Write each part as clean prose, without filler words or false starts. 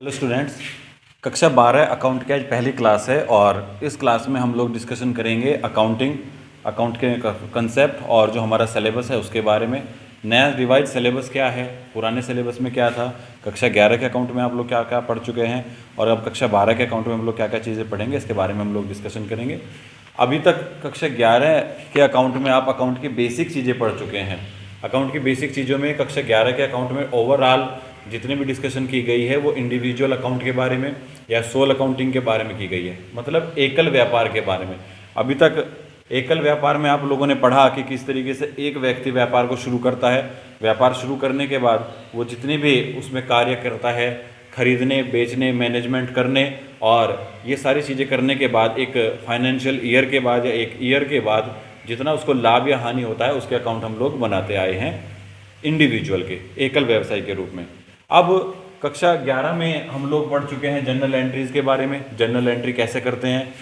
Hello students, कक्षा 12 account की आज पहली क्लास है और इस क्लास में हम लोग डिस्कशन करेंगे अकाउंट के कंसेप्ट और जो हमारा सिलेबस है उसके बारे में। नया रिवाइज सिलेबस क्या है, पुराने सिलेबस में क्या था, कक्षा 11 के अकाउंट में आप लोग क्या क्या पढ़ चुके हैं और अब कक्षा 12 के अकाउंट में हम लोग क्या क्या चीज़ें पढ़ेंगे, इसके बारे में हम लोग डिस्कशन करेंगे। अभी तक कक्षा 11 के अकाउंट में आप अकाउंट की बेसिक चीज़ें पढ़ चुके हैं। अकाउंट की बेसिक चीज़ों में कक्षा 11 के अकाउंट में ओवरऑल जितनी भी डिस्कशन की गई है वो इंडिविजुअल अकाउंट के बारे में या सोल अकाउंटिंग के बारे में की गई है, मतलब एकल व्यापार के बारे में। अभी तक एकल व्यापार में आप लोगों ने पढ़ा कि किस तरीके से एक व्यक्ति व्यापार को शुरू करता है। व्यापार शुरू करने के बाद वो जितने भी उसमें कार्य करता है, खरीदने, बेचने, मैनेजमेंट करने और ये सारी चीज़ें करने के बाद एक फाइनेंशियल ईयर के बाद या एक ईयर के बाद जितना उसको लाभ या हानि होता है उसके अकाउंट हम लोग बनाते आए हैं इंडिविजुअल के, एकल व्यवसाय के रूप में। अब कक्षा 11 में हम लोग पढ़ चुके हैं जनरल एंट्रीज के बारे में। जनरल एंट्री कैसे करते हैं,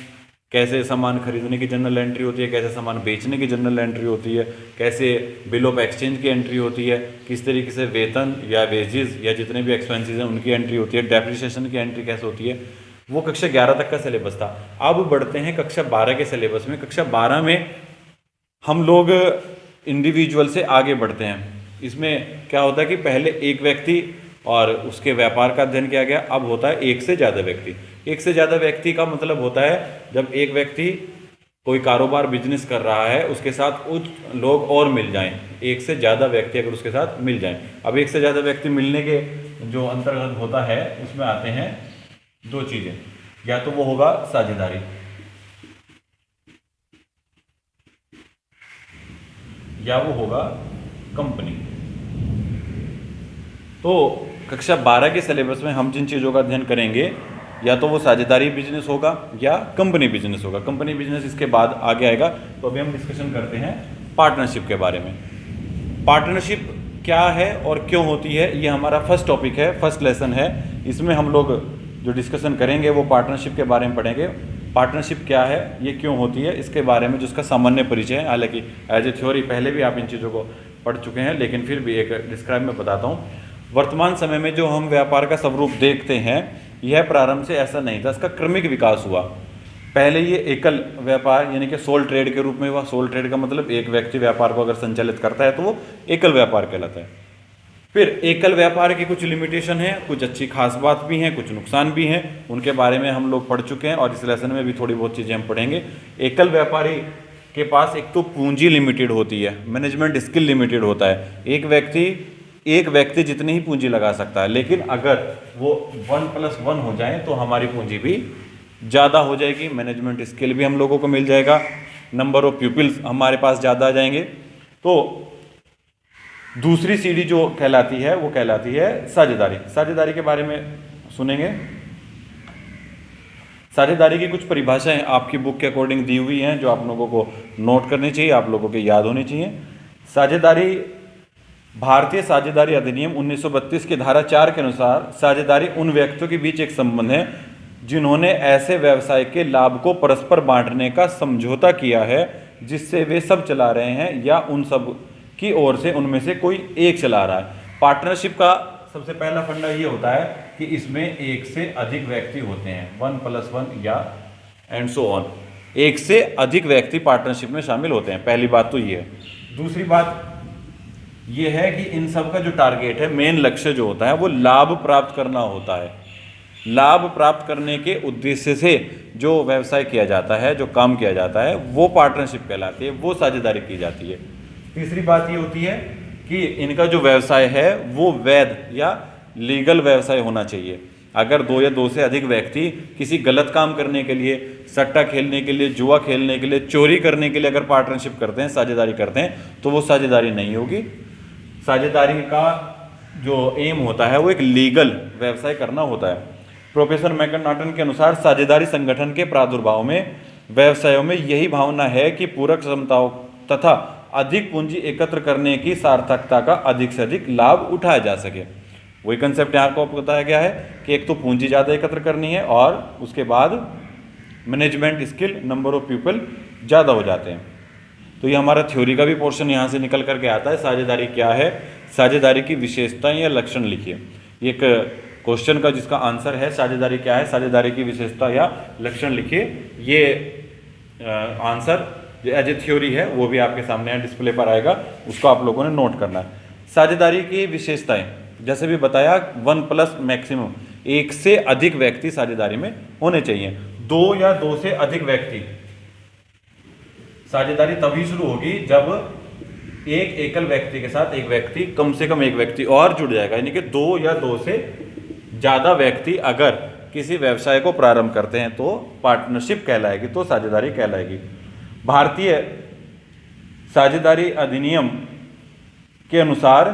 कैसे सामान खरीदने की जनरल एंट्री होती है, कैसे सामान बेचने की जनरल एंट्री होती है, कैसे बिल ऑफ एक्सचेंज की एंट्री होती है, किस तरीके से वेतन या वेजेस या जितने भी एक्सपेंसेस हैं उनकी एंट्री होती है, डेप्रिसिएशन की एंट्री कैसे होती है। वो कक्षा 11 तक का सिलेबस था। अब बढ़ते हैं कक्षा 12 के सिलेबस में। कक्षा 12 में हम लोग इंडिविजुअल से आगे बढ़ते हैं। इसमें क्या होता है कि पहले एक व्यक्ति और उसके व्यापार का अध्ययन किया गया, अब होता है एक से ज़्यादा व्यक्ति। एक से ज़्यादा व्यक्ति का मतलब होता है जब एक व्यक्ति कोई कारोबार बिजनेस कर रहा है उसके साथ कुछ लोग और मिल जाएं, एक से ज़्यादा व्यक्ति अगर उसके साथ मिल जाएं। अब एक से ज़्यादा व्यक्ति मिलने के जो अंतर्गत होता है उसमें आते हैं दो चीज़ें, या तो वो होगा साझेदारी या वो होगा कंपनी। तो कक्षा 12 के सिलेबस में हम जिन चीज़ों का अध्ययन करेंगे या तो वो साझेदारी बिजनेस होगा या कंपनी बिजनेस होगा। कंपनी बिजनेस इसके बाद आगे आएगा। तो अभी हम डिस्कशन करते हैं पार्टनरशिप के बारे में। पार्टनरशिप क्या है और क्यों होती है, ये हमारा फर्स्ट टॉपिक है, फर्स्ट लेसन है। इसमें हम लोग जो डिस्कशन करेंगे वो पार्टनरशिप के बारे में पढ़ेंगे। पार्टनरशिप क्या है, ये क्यों होती है, इसके बारे में जिसका सामान्य परिचय है। हालांकि एज ए थ्योरी पहले भी आप इन चीज़ों को पढ़ चुके हैं, लेकिन फिर भी एक डिस्क्राइब में बताता हूँ। वर्तमान समय में जो हम व्यापार का स्वरूप देखते हैं यह प्रारंभ से ऐसा नहीं था, इसका क्रमिक विकास हुआ। पहले ये एकल व्यापार यानी कि सोल ट्रेड के रूप में हुआ। सोल ट्रेड का मतलब एक व्यक्ति व्यापार को अगर संचालित करता है तो वो एकल व्यापार कहलाता है। फिर एकल व्यापार की कुछ लिमिटेशन है, कुछ अच्छी खास बात भी हैं, कुछ नुकसान भी हैं, उनके बारे में हम लोग पढ़ चुके हैं और इस लेसन में भी थोड़ी बहुत चीज़ें हम पढ़ेंगे। एकल व्यापारी के पास एक तो पूंजी लिमिटेड होती है, मैनेजमेंट स्किल लिमिटेड होता है। एक व्यक्ति जितनी ही पूंजी लगा सकता है, लेकिन अगर वो 1+1 हो जाए तो हमारी पूंजी भी ज़्यादा हो जाएगी, मैनेजमेंट स्किल भी हम लोगों को मिल जाएगा, नंबर ऑफ पीपल्स हमारे पास ज़्यादा आ जाएंगे। तो दूसरी सीढ़ी जो कहलाती है वो कहलाती है साझेदारी। साझेदारी के बारे में सुनेंगे। साझेदारी की कुछ परिभाषाएं आपकी बुक के अकॉर्डिंग दी हुई हैं जो आप लोगों को नोट करनी चाहिए, आप लोगों के याद होनी चाहिए। साझेदारी, भारतीय साझेदारी अधिनियम 1932 की धारा 4 के अनुसार साझेदारी उन व्यक्तियों के बीच एक संबंध है जिन्होंने ऐसे व्यवसाय के लाभ को परस्पर बांटने का समझौता किया है जिससे वे सब चला रहे हैं या उन सब की ओर से उनमें से कोई एक चला रहा है। पार्टनरशिप का सबसे पहला फंडा ये होता है कि इसमें एक से अधिक व्यक्ति होते हैं, 1+1 या एंड सो ऑन। एक से अधिक व्यक्ति पार्टनरशिप में शामिल होते हैं, पहली बात तो ये है। दूसरी बात ये है कि इन सब का जो टारगेट है, मेन लक्ष्य जो होता है वो लाभ प्राप्त करना होता है। लाभ प्राप्त करने के उद्देश्य से जो व्यवसाय किया जाता है, जो काम किया जाता है, वो पार्टनरशिप कहलाती है, वो साझेदारी की जाती है। तीसरी बात ये होती है कि इनका जो व्यवसाय है वो वैध या लीगल व्यवसाय होना चाहिए। अगर दो या दो से अधिक व्यक्ति किसी गलत काम करने के लिए, सट्टा खेलने के लिए, जुआ खेलने के लिए, चोरी करने के लिए अगर पार्टनरशिप करते हैं, साझेदारी करते हैं, तो वो साझेदारी नहीं होगी। साझेदारी का जो एम होता है वो एक लीगल व्यवसाय करना होता है। प्रोफेसर मैकनाटन के अनुसार साझेदारी संगठन के प्रादुर्भाव में व्यवसायों में यही भावना है कि पूरक क्षमताओं तथा अधिक पूंजी एकत्र करने की सार्थकता का अधिक से अधिक लाभ उठाया जा सके। वही कंसेप्ट यहाँ को बताया गया है कि एक तो पूंजी ज़्यादा एकत्र करनी है और उसके बाद management skill, number of people ज़्यादा हो जाते हैं। तो ये हमारा थ्योरी का भी पोर्शन यहाँ से निकल करके आता है। साझेदारी क्या है, साझेदारी की विशेषताएं या लक्षण लिखिए। एक क्वेश्चन का जिसका आंसर है साझेदारी क्या है, साझेदारी की विशेषता या लक्षण लिखिए। ये आंसर जो एज ए थ्योरी है वो भी आपके सामने डिस्प्ले पर आएगा, उसको आप लोगों ने नोट करना है। साझेदारी की विशेषताएं जैसे भी बताया, 1+ मैक्सिमम, एक से अधिक व्यक्ति साझेदारी में होने चाहिए। 2 या 2 से अधिक व्यक्ति, साझेदारी तभी शुरू होगी जब एक एकल व्यक्ति के साथ एक व्यक्ति, कम से कम एक व्यक्ति और जुड़ जाएगा, यानी कि 2 या 2 से ज़्यादा व्यक्ति अगर किसी व्यवसाय को प्रारंभ करते हैं तो पार्टनरशिप कहलाएगी, तो साझेदारी कहलाएगी। भारतीय साझेदारी अधिनियम के अनुसार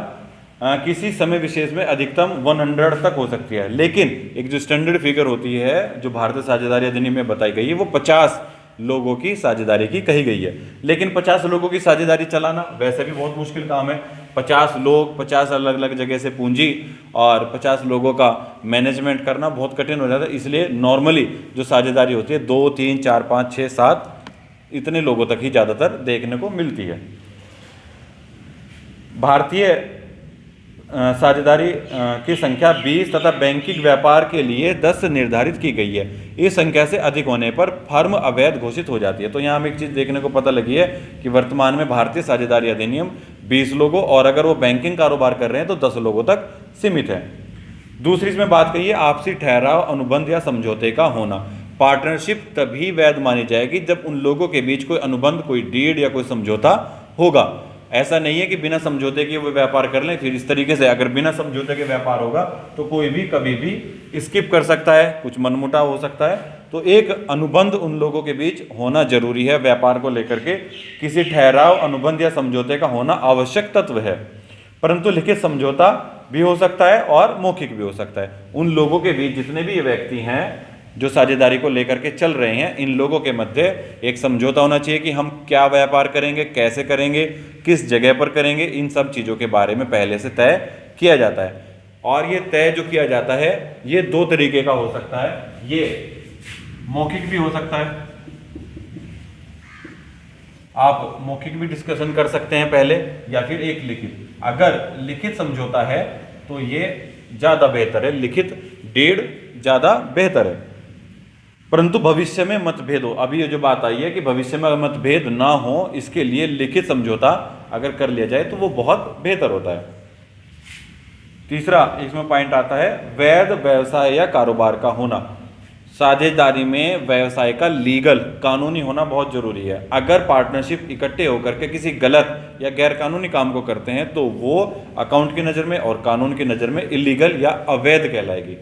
किसी समय विशेष में अधिकतम 100 तक हो सकती है, लेकिन एक जो स्टैंडर्ड फिगर होती है जो भारतीय साझेदारी अधिनियम में बताई गई है वो 50 लोगों की साझेदारी की कही गई है। लेकिन 50 लोगों की साझेदारी चलाना वैसे भी बहुत मुश्किल काम है। 50 लोग, 50 अलग अलग जगह से पूंजी और 50 लोगों का मैनेजमेंट करना बहुत कठिन हो जाता है। इसलिए नॉर्मली जो साझेदारी होती है 2, 3, 4, 5, 6, 7 इतने लोगों तक ही ज़्यादातर देखने को मिलती है। भारतीय साझेदारी की संख्या 20 तथा बैंकिंग व्यापार के लिए 10 निर्धारित की गई है। इस संख्या से अधिक होने पर फर्म अवैध घोषित हो जाती है। तो यहाँ हमें एक चीज़ देखने को पता लगी है कि वर्तमान में भारतीय साझेदारी अधिनियम 20 लोगों, और अगर वो बैंकिंग कारोबार कर रहे हैं तो 10 लोगों तक सीमित है। दूसरी इसमें बात कही है आपसी ठहराव, अनुबंध या समझौते का होना। पार्टनरशिप तभी वैध मानी जाएगी जब उन लोगों के बीच कोई अनुबंध, कोई डीड या कोई समझौता होगा। ऐसा नहीं है कि बिना समझौते के वो व्यापार कर लें। फिर इस तरीके से अगर बिना समझौते के व्यापार होगा तो कोई भी कभी भी स्किप कर सकता है, कुछ मनमुटाव हो सकता है। तो एक अनुबंध उन लोगों के बीच होना जरूरी है। व्यापार को लेकर के किसी ठहराव, अनुबंध या समझौते का होना आवश्यक तत्व है, परंतु लिखित समझौता भी हो सकता है और मौखिक भी हो सकता है। उन लोगों के बीच जितने भी ये व्यक्ति हैं जो साझेदारी को लेकर के चल रहे हैं, इन लोगों के मध्य एक समझौता होना चाहिए कि हम क्या व्यापार करेंगे, कैसे करेंगे, किस जगह पर करेंगे, इन सब चीज़ों के बारे में पहले से तय किया जाता है। और ये तय जो किया जाता है ये 2 तरीके का हो सकता है। ये मौखिक भी हो सकता है, आप मौखिक भी डिस्कशन कर सकते हैं पहले, या फिर एक लिखित। अगर लिखित समझौता है तो ये ज़्यादा बेहतर है, लिखित डीड ज़्यादा बेहतर है। परंतु भविष्य में मतभेद हो, अभी ये जो बात आई है कि भविष्य में मतभेद ना हो, इसके लिए लिखित समझौता अगर कर लिया जाए तो वो बहुत बेहतर होता है। तीसरा इसमें पॉइंट आता है वैध व्यवसाय या कारोबार का होना। साझेदारी में व्यवसाय का लीगल, कानूनी होना बहुत जरूरी है। अगर पार्टनरशिप इकट्ठे होकर के किसी गलत या गैर कानूनी काम को करते हैं तो वो अकाउंट की नज़र में और कानून की नज़र में इलीगल या अवैध कहलाएगी।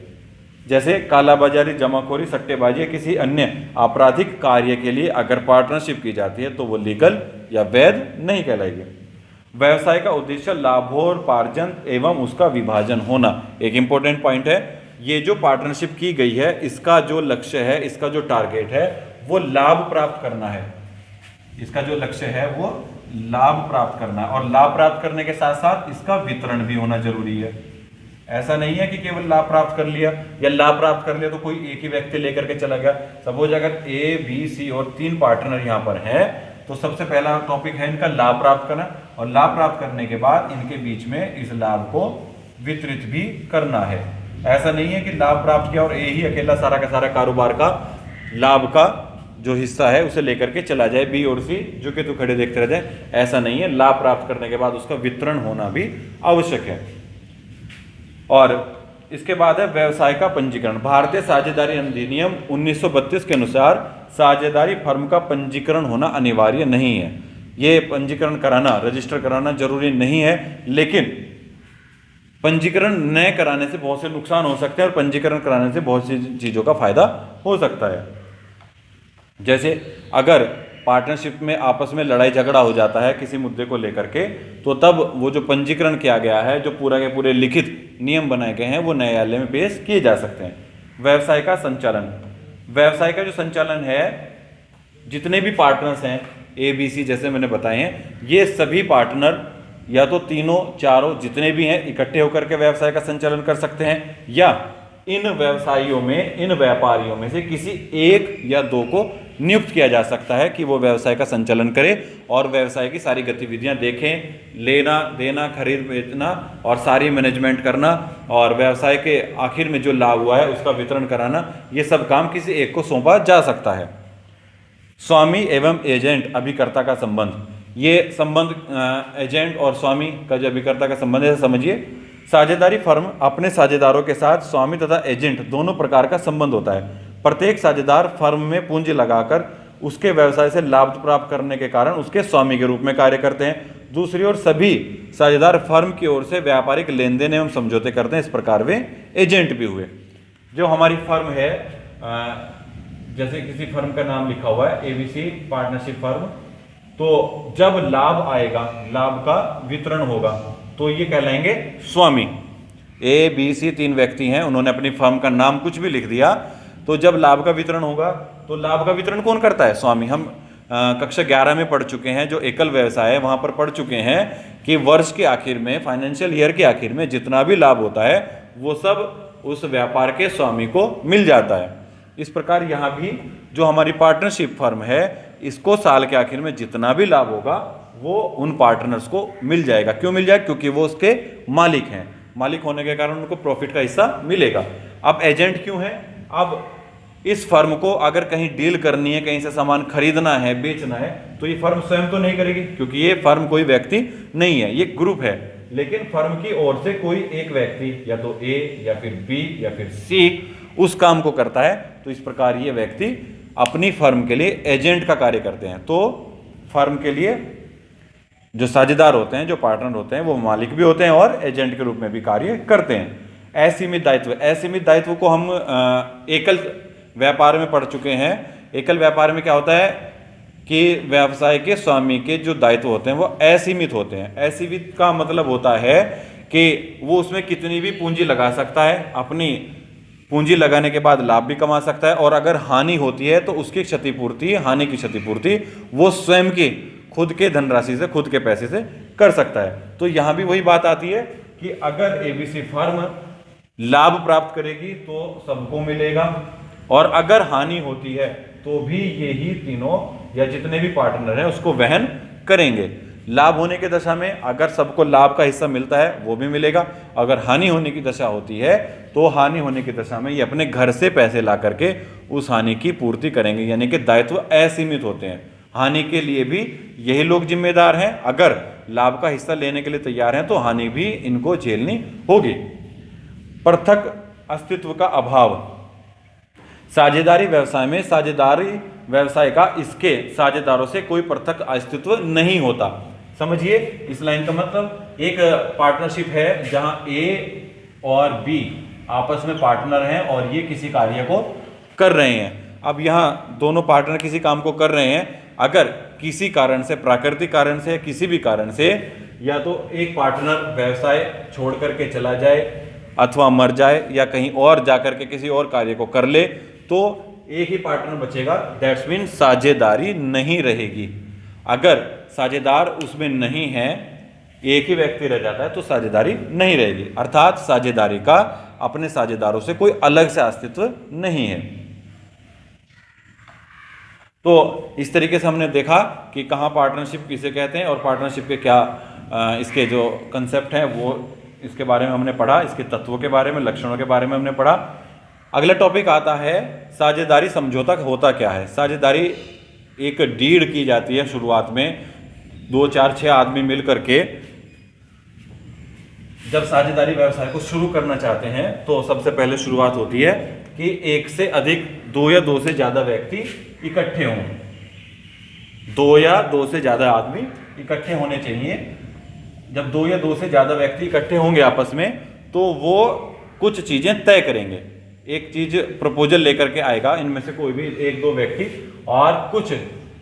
जैसे कालाबाजारी, जमाखोरी, सट्टेबाजी या किसी अन्य आपराधिक कार्य के लिए अगर पार्टनरशिप की जाती है तो वो लीगल या वैध नहीं कहलाएगी। व्यवसाय का उद्देश्य लाभोपार्जन एवं उसका विभाजन होना एक इंपॉर्टेंट पॉइंट है। ये जो पार्टनरशिप की गई है इसका जो लक्ष्य है, इसका जो टारगेट है वो लाभ प्राप्त करना है। इसका जो लक्ष्य है वो लाभ प्राप्त करना है, और लाभ प्राप्त करने के साथ साथ इसका वितरण भी होना जरूरी है। ऐसा नहीं है कि केवल लाभ प्राप्त कर लिया, या लाभ प्राप्त कर लिया तो कोई एक ही व्यक्ति लेकर के चला गया। सपोज अगर A, B, C और 3 पार्टनर यहाँ पर हैं तो सबसे पहला टॉपिक है इनका लाभ प्राप्त करना, और लाभ प्राप्त करने के बाद इनके बीच में इस लाभ को वितरित भी करना है। ऐसा नहीं है कि लाभ प्राप्त किया और A ही अकेला सारा का सारा कारोबार का लाभ का जो हिस्सा है उसे लेकर के चला जाए, B और C जो कि तो खड़े देखते रह जाए। ऐसा नहीं है, लाभ प्राप्त करने के बाद उसका वितरण होना भी आवश्यक है। और इसके बाद है व्यवसाय का पंजीकरण। भारतीय साझेदारी अधिनियम 1932 के अनुसार साझेदारी फर्म का पंजीकरण होना अनिवार्य नहीं है। ये पंजीकरण कराना, रजिस्टर कराना जरूरी नहीं है, लेकिन पंजीकरण न कराने से बहुत से नुकसान हो सकते हैं और पंजीकरण कराने से बहुत सी चीज़ों का फायदा हो सकता है। जैसे अगर पार्टनरशिप में आपस में लड़ाई झगड़ा हो जाता है किसी मुद्दे को लेकर के, तो तब वो जो पंजीकरण किया गया है, जो पूरा के पूरे लिखित नियम बनाए गए हैं, वो न्यायालय में पेश किए जा सकते हैं। व्यवसाय का संचालन, व्यवसाय का जो संचालन है, जितने भी पार्टनर्स हैं ABC जैसे मैंने बताए हैं, ये सभी पार्टनर या तो तीनों चारों जितने भी हैं इकट्ठे होकर के व्यवसाय का संचालन कर सकते हैं, या इन व्यवसायियों में, इन व्यापारियों में से किसी एक या दो को नियुक्त किया जा सकता है कि वो व्यवसाय का संचालन करे और व्यवसाय की सारी गतिविधियां देखें, लेना देना, खरीद बेचना और सारी मैनेजमेंट करना और व्यवसाय के आखिर में जो लाभ हुआ है उसका वितरण कराना, ये सब काम किसी एक को सौंपा जा सकता है। स्वामी एवं एजेंट अभिकर्ता का संबंध, ये संबंध एजेंट और स्वामी का जो अभिकर्ता का संबंध है, समझिए। साझेदारी फर्म अपने साझेदारों के साथ स्वामी तथा एजेंट दोनों प्रकार का संबंध होता है। प्रत्येक साझेदार फर्म में पूंजी लगाकर उसके व्यवसाय से लाभ प्राप्त करने के कारण उसके स्वामी के रूप में कार्य करते हैं। दूसरी ओर सभी साझेदार फर्म की ओर से व्यापारिक लेन देन एवं समझौते करते हैं, इस प्रकार वे एजेंट भी हुए। जो हमारी फर्म है, जैसे किसी फर्म का नाम लिखा हुआ है एबीसी पार्टनरशिप फर्म, तो जब लाभ आएगा, लाभ का वितरण होगा, तो ये कहलाएंगे स्वामी। ए बी सी 3 व्यक्ति हैं, उन्होंने अपनी फर्म का नाम कुछ भी लिख दिया, तो जब लाभ का वितरण होगा तो लाभ का वितरण कौन करता है? स्वामी। हम कक्षा 11 में पढ़ चुके हैं, जो एकल व्यवसाय है वहां पर पढ़ चुके हैं कि वर्ष के आखिर में, फाइनेंशियल ईयर के आखिर में जितना भी लाभ होता है वो सब उस व्यापार के स्वामी को मिल जाता है। इस प्रकार यहाँ भी जो हमारी पार्टनरशिप फर्म है, इसको साल के आखिर में जितना भी लाभ होगा वो उन पार्टनर्स को मिल जाएगा। क्यों मिल जाएगा? क्योंकि वो उसके मालिक हैं। मालिक होने के कारण उनको प्रॉफिट का हिस्सा मिलेगा। अब एजेंट क्यों है? अब इस फर्म को अगर कहीं डील करनी है, कहीं से सामान खरीदना है, बेचना है, तो ये फर्म स्वयं तो नहीं करेगी, क्योंकि ये फर्म कोई व्यक्ति नहीं है, ये ग्रुप है। लेकिन फर्म की ओर से कोई एक व्यक्ति, या तो ए या फिर बी या फिर सी, उस काम को करता है। तो इस प्रकार ये व्यक्ति अपनी फर्म के लिए एजेंट का कार्य करते हैं। तो फर्म के लिए जो साझेदार होते हैं, जो पार्टनर होते हैं, वो मालिक भी होते हैं और एजेंट के रूप में भी कार्य करते हैं। असीमित दायित्व, असीमित दायित्व को हम एकल व्यापार में पढ़ चुके हैं। एकल व्यापार में क्या होता है कि व्यवसाय के स्वामी के जो दायित्व होते हैं वो असीमित होते हैं। असीमित का मतलब होता है कि वो उसमें कितनी भी पूंजी लगा सकता है, अपनी पूंजी लगाने के बाद लाभ भी कमा सकता है, और अगर हानि होती है तो उसकी क्षतिपूर्ति, हानि की क्षतिपूर्ति वो स्वयं की खुद के धनराशि से, खुद के पैसे से कर सकता है। तो यहां भी वही बात आती है कि अगर एबीसी फर्म लाभ प्राप्त करेगी तो सबको मिलेगा, और अगर हानि होती है तो भी यही तीनों या जितने भी पार्टनर हैं उसको वहन करेंगे। लाभ होने की दशा में अगर सबको लाभ का हिस्सा मिलता है वो भी मिलेगा, अगर हानि होने की दशा होती है तो हानि होने की दशा में ये अपने घर से पैसे ला करके उस हानि की पूर्ति करेंगे। यानी कि दायित्व असीमित होते हैं। हानि के लिए भी यही लोग जिम्मेदार हैं, अगर लाभ का हिस्सा लेने के लिए तैयार हैं तो हानि भी इनको झेलनी होगी। पृथक अस्तित्व का अभाव, साझेदारी व्यवसाय में साझेदारी व्यवसाय का इसके साझेदारों से कोई पृथक अस्तित्व नहीं होता। समझिए इस लाइन का मतलब, एक पार्टनरशिप है जहां ए और बी आपस में पार्टनर हैं और ये किसी कार्य को कर रहे हैं। अब यहाँ दोनों पार्टनर किसी काम को कर रहे हैं, अगर किसी कारण से, प्राकृतिक कारण से, किसी भी कारण से, या तो एक पार्टनर व्यवसाय छोड़ करके चला जाए अथवा मर जाए या कहीं और जाकर के किसी और कार्य को कर ले, तो एक ही पार्टनर बचेगा। दैट्स मीन साझेदारी नहीं रहेगी। अगर साझेदार उसमें नहीं है, एक ही व्यक्ति रह जाता है, तो साझेदारी नहीं रहेगी। अर्थात साझेदारी का अपने साझेदारों से कोई अलग से अस्तित्व नहीं है। तो इस तरीके से हमने देखा कि कहाँ पार्टनरशिप किसे कहते हैं और पार्टनरशिप के क्या इसके जो कंसेप्ट हैं वो इसके बारे में हमने पढ़ा, इसके तत्वों के बारे में, लक्षणों के बारे में हमने पढ़ा। अगला टॉपिक आता है साझेदारी समझौता होता क्या है। साझेदारी एक डीड की जाती है शुरुआत में, 2, 4, 6 आदमी मिल करके जब साझेदारी व्यवसाय को शुरू करना चाहते हैं तो सबसे पहले शुरुआत होती है कि एक से अधिक, 2 या 2 से ज़्यादा व्यक्ति इकट्ठे हों। 2 या 2 से ज़्यादा आदमी इकट्ठे होने चाहिए। जब 2 या 2 से ज़्यादा व्यक्ति इकट्ठे होंगे आपस में, तो वो कुछ चीज़ें तय करेंगे। एक चीज़ प्रपोजल लेकर के आएगा इनमें से कोई भी 1-2 व्यक्ति, और कुछ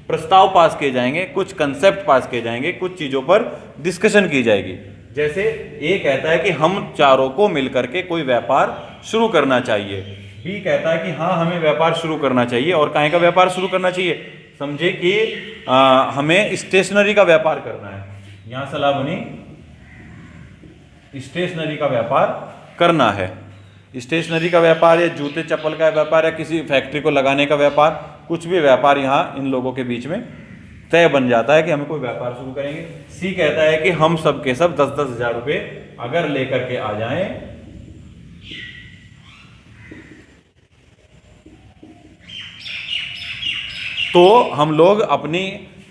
प्रस्ताव पास किए जाएंगे, कुछ कंसेप्ट पास किए जाएंगे, कुछ चीज़ों पर डिस्कशन की जाएगी। जैसे ए कहता है कि हम चारों को मिलकर के कोई व्यापार शुरू करना चाहिए, बी कहता है कि हाँ हमें व्यापार शुरू करना चाहिए। और काहे का व्यापार शुरू करना चाहिए? समझे कि हमें स्टेशनरी का व्यापार करना है। यहां सलाह बनी, स्टेशनरी का व्यापार करना है। स्टेशनरी का व्यापार या जूते चप्पल का व्यापार या किसी फैक्ट्री को लगाने का व्यापार, कुछ भी व्यापार यहाँ इन लोगों के बीच में तय बन जाता है कि हमें कोई व्यापार शुरू करेंगे। सी कहता है कि हम सब के सब 10-10 हजार रुपये अगर लेकर के आ जाएं तो हम लोग अपनी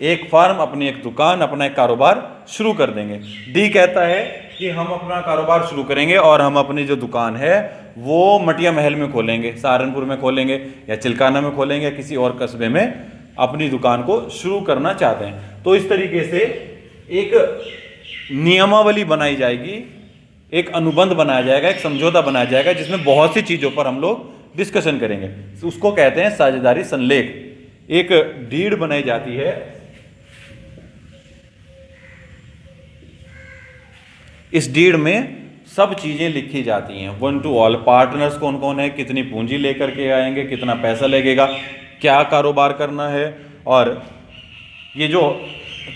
एक फार्म, अपनी एक दुकान, अपना एक कारोबार शुरू कर देंगे। डी कहता है कि हम अपना कारोबार शुरू करेंगे और हम अपनी जो दुकान है वो मटिया महल में खोलेंगे, सहारनपुर में खोलेंगे या चिल्काना में खोलेंगे या किसी और कस्बे में अपनी दुकान को शुरू करना चाहते हैं। तो इस तरीके से एक नियमावली बनाई जाएगी, एक अनुबंध बनाया जाएगा, एक समझौता बनाया जाएगा जिसमें बहुत सी चीज़ों पर हम लोग डिस्कशन करेंगे। उसको कहते हैं साझेदारी संलेख। एक डीड बनाई जाती है, इस डीड में सब चीजें लिखी जाती हैं, 1 to all, पार्टनर्स कौन कौन है, कितनी पूंजी लेकर के आएंगे, कितना पैसा लगेगा, क्या कारोबार करना है। और ये जो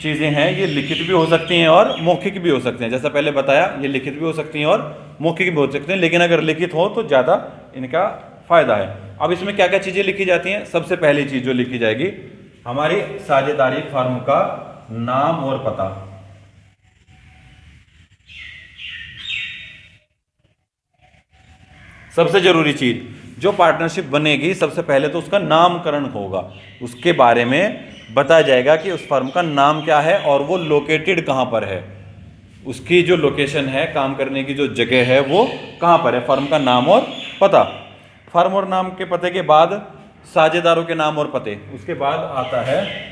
चीज़ें हैं ये लिखित भी हो सकती हैं और मौखिक भी हो सकते हैं। जैसा पहले बताया, ये लिखित भी हो सकती हैं और मौखिक भी हो सकते हैं, लेकिन अगर लिखित हो तो ज़्यादा इनका फायदा है। अब इसमें क्या क्या चीज़ें लिखी जाती हैं? सबसे पहली चीज़ जो लिखी जाएगी, हमारी साझेदारी फर्म का नाम और पता। सबसे जरूरी चीज, जो पार्टनरशिप बनेगी सबसे पहले तो उसका नामकरण होगा, उसके बारे में बताया जाएगा कि उस फर्म का नाम क्या है और वो लोकेटेड कहाँ पर है, उसकी जो लोकेशन है, काम करने की जो जगह है वो कहाँ पर है, फर्म का नाम और पता। फर्म और नाम के पते के बाद साझेदारों के नाम और पते, उसके बाद आता है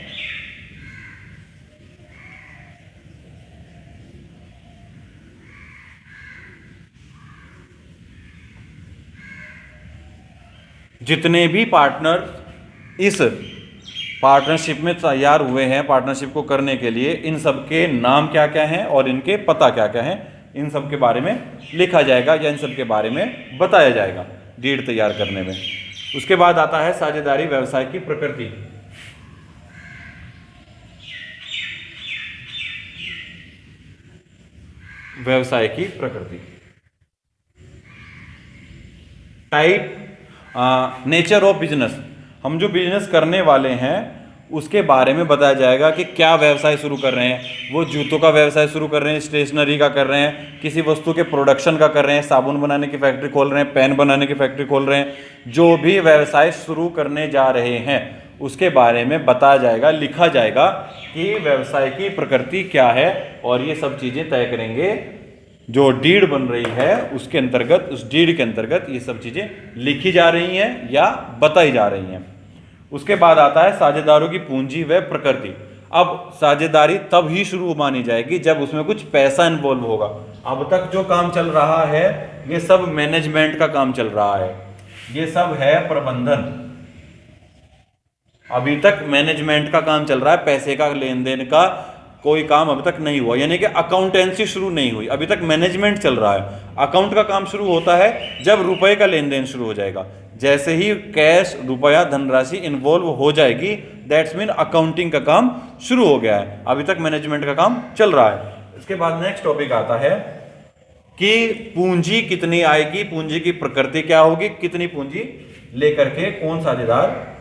जितने भी पार्टनर इस पार्टनरशिप में तैयार हुए हैं पार्टनरशिप को करने के लिए, इन सब के नाम क्या क्या हैं और इनके पता क्या क्या हैं, इन सब के बारे में लिखा जाएगा या इन सब के बारे में बताया जाएगा डीड तैयार करने में। उसके बाद आता है साझेदारी व्यवसाय की प्रकृति। व्यवसाय की प्रकृति, टाइप, नेचर ऑफ बिजनेस, हम जो बिजनेस करने वाले हैं उसके बारे में बताया जाएगा कि क्या व्यवसाय शुरू कर रहे हैं। वो जूतों का व्यवसाय शुरू कर रहे हैं, स्टेशनरी का कर रहे हैं, किसी वस्तु के प्रोडक्शन का कर रहे हैं, साबुन बनाने की फैक्ट्री खोल रहे हैं, पेन बनाने की फैक्ट्री खोल रहे हैं, जो भी व्यवसाय शुरू करने जा रहे हैं उसके बारे में बताया जाएगा, लिखा जाएगा कि व्यवसाय की प्रकृति क्या है, और ये सब चीज़ें तय करेंगे। जो डीड बन रही है उसके अंतर्गत, उस डीड के अंतर्गत ये सब चीजें लिखी जा रही हैं या बताई जा रही हैं। उसके बाद आता है साझेदारों की पूंजी व प्रकृति। अब साझेदारी तब ही शुरू मानी जाएगी जब उसमें कुछ पैसा इन्वॉल्व होगा। अब तक जो काम चल रहा है ये सब मैनेजमेंट का काम चल रहा है, ये सब है प्रबंधन, अभी तक मैनेजमेंट का काम चल रहा है, पैसे का लेन देन का कोई काम अभी तक नहीं हुआ, यानी कि अकाउंटेंसी शुरू नहीं हुई, अभी तक मैनेजमेंट चल रहा है। अकाउंट का काम शुरू होता है जब रुपए का लेन देन शुरू हो जाएगा। जैसे ही कैश, रुपया, धनराशि इन्वॉल्व हो जाएगी, दैट्स मीन अकाउंटिंग का काम शुरू हो गया है, अभी तक मैनेजमेंट का काम चल रहा है। इसके बाद नेक्स्ट टॉपिक आता है कि पूंजी कितनी आएगी, पूंजी की प्रकृति क्या होगी, कितनी पूंजी लेकर के कौन साझेदार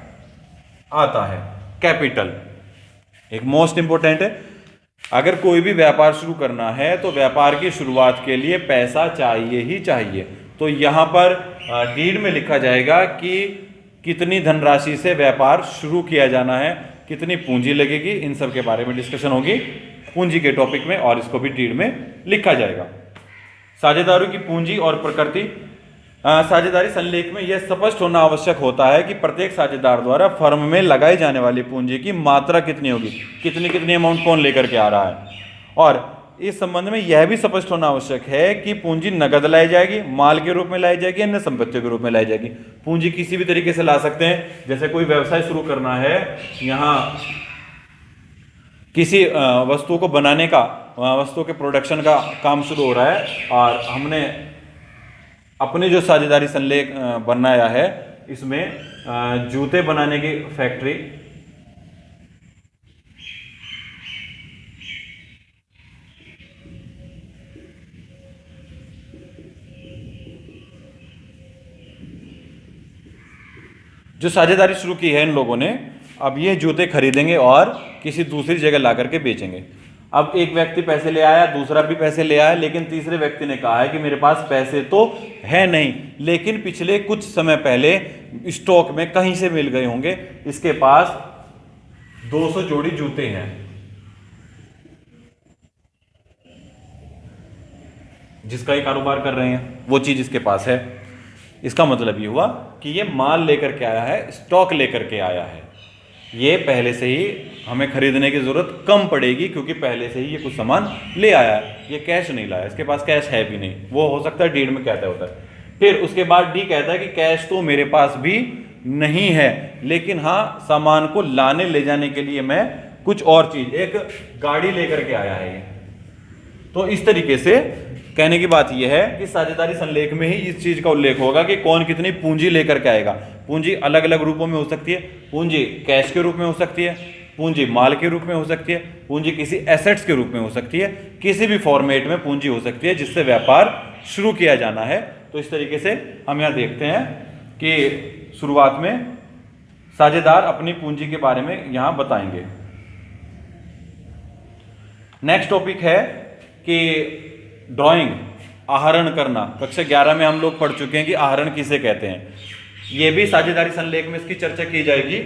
आता है। कैपिटल एक मोस्ट इंपोर्टेंट है। अगर कोई भी व्यापार शुरू करना है तो व्यापार की शुरुआत के लिए पैसा चाहिए ही चाहिए। तो यहाँ पर डीड में लिखा जाएगा कि कितनी धनराशि से व्यापार शुरू किया जाना है, कितनी पूंजी लगेगी, इन सब के बारे में डिस्कशन होगी पूंजी के टॉपिक में, और इसको भी डीड में लिखा जाएगा। साझेदारों की पूंजी और प्रकृति, साझेदारी संलेख में यह स्पष्ट होना आवश्यक होता है कि प्रत्येक साझेदार द्वारा फर्म में लगाई जाने वाली पूंजी की मात्रा कितनी होगी, कितनी कितनी अमाउंट कौन लेकर के आ रहा है। और इस संबंध में यह भी स्पष्ट होना आवश्यक है कि पूंजी नगद लाई जाएगी, माल के रूप में लाई जाएगी, अन्य संपत्तियों के रूप में लाई जाएगी। पूंजी किसी भी तरीके से ला सकते हैं, जैसे कोई व्यवसाय शुरू करना है, यहाँ किसी वस्तु को बनाने का, वस्तु के प्रोडक्शन का काम शुरू हो रहा है और हमने अपनी जो साझेदारी संलेख बनाया है इसमें जूते बनाने की फैक्ट्री, जो साझेदारी शुरू की है इन लोगों ने, अब ये जूते खरीदेंगे और किसी दूसरी जगह ला करके बेचेंगे। अब एक व्यक्ति पैसे ले आया, दूसरा भी पैसे ले आया, लेकिन तीसरे व्यक्ति ने कहा है कि मेरे पास पैसे तो है नहीं, लेकिन पिछले कुछ समय पहले स्टॉक में कहीं से मिल गए होंगे, इसके पास 200 जोड़ी जूते हैं, जिसका ये कारोबार कर रहे हैं, वो चीज इसके पास है। इसका मतलब ये हुआ कि ये माल लेकर के आया है, स्टॉक लेकर के आया है। ये पहले से ही हमें खरीदने की जरूरत कम पड़ेगी, क्योंकि पहले से ही ये कुछ सामान ले आया है। ये कैश नहीं लाया, इसके पास कैश है भी नहीं, वो हो सकता है डीड में कहता होता है। फिर उसके बाद डी कहता है कि कैश तो मेरे पास भी नहीं है, लेकिन हाँ सामान को लाने ले जाने के लिए मैं कुछ और चीज, एक गाड़ी लेकर के आया है ये। तो इस तरीके से कहने की बात यह है कि साझेदारी संलेख में ही इस चीज का उल्लेख होगा कि कौन कितनी पूंजी लेकर के आएगा। पूंजी अलग अलग रूपों में हो सकती है। पूंजी कैश के रूप में हो सकती है, पूंजी माल के रूप में हो सकती है, पूंजी किसी एसेट्स के रूप में हो सकती है, किसी भी फॉर्मेट में पूंजी हो सकती है जिससे व्यापार शुरू किया जाना है। तो इस तरीके से हम यहाँ देखते हैं कि शुरुआत में साझेदार अपनी पूंजी के बारे में यहाँ बताएंगे। नेक्स्ट टॉपिक है कि ड्राइंग, आहरण करना। कक्षा 11 में हम लोग पढ़ चुके हैं कि आहरण किसे कहते हैं। यह भी साझेदारी संलेख में इसकी चर्चा की जाएगी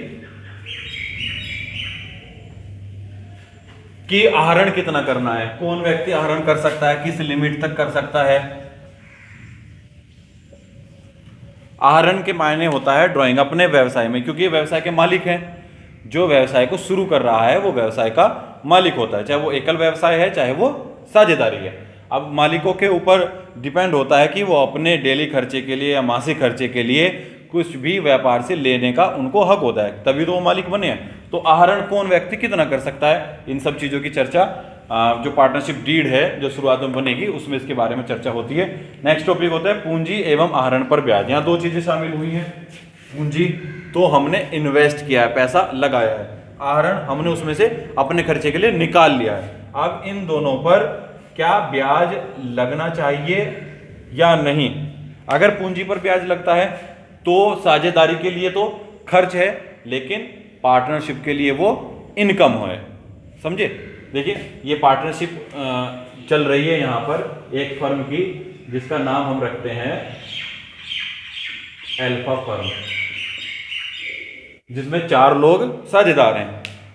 कि आहरण कितना करना है, कौन व्यक्ति आहरण कर सकता है, किस लिमिट तक कर सकता है। आहरण के मायने होता है ड्राइंग अपने व्यवसाय में, क्योंकि ये व्यवसाय के मालिक हैं। जो व्यवसाय को शुरू कर रहा है वो व्यवसाय का मालिक होता है, चाहे वो एकल व्यवसाय है चाहे वो साझेदारी है। अब मालिकों के ऊपर डिपेंड होता है कि वो अपने डेली खर्चे के लिए या मासिक खर्चे के लिए कुछ भी व्यापार से लेने का उनको हक होता है, तभी तो वो मालिक बने हैं। तो आहरण कौन व्यक्ति कितना कर सकता है, इन सब चीज़ों की चर्चा जो पार्टनरशिप डीड है जो शुरुआत में बनेगी उसमें इसके बारे में चर्चा होती है। नेक्स्ट टॉपिक होता है पूंजी एवं आहरण पर ब्याज। यहाँ दो चीज़ें शामिल हुई हैं। पूंजी तो हमने इन्वेस्ट किया है, पैसा लगाया है। आहरण हमने उसमें से अपने खर्चे के लिए निकाल लिया है। अब इन दोनों पर क्या ब्याज लगना चाहिए या नहीं। अगर पूंजी पर ब्याज लगता है तो साझेदारी के लिए तो खर्च है, लेकिन पार्टनरशिप के लिए वो इनकम है। समझे? देखिए ये पार्टनरशिप चल रही है यहाँ पर एक फर्म की, जिसका नाम हम रखते हैं अल्फा फर्म, जिसमें 4 लोग साझेदार हैं।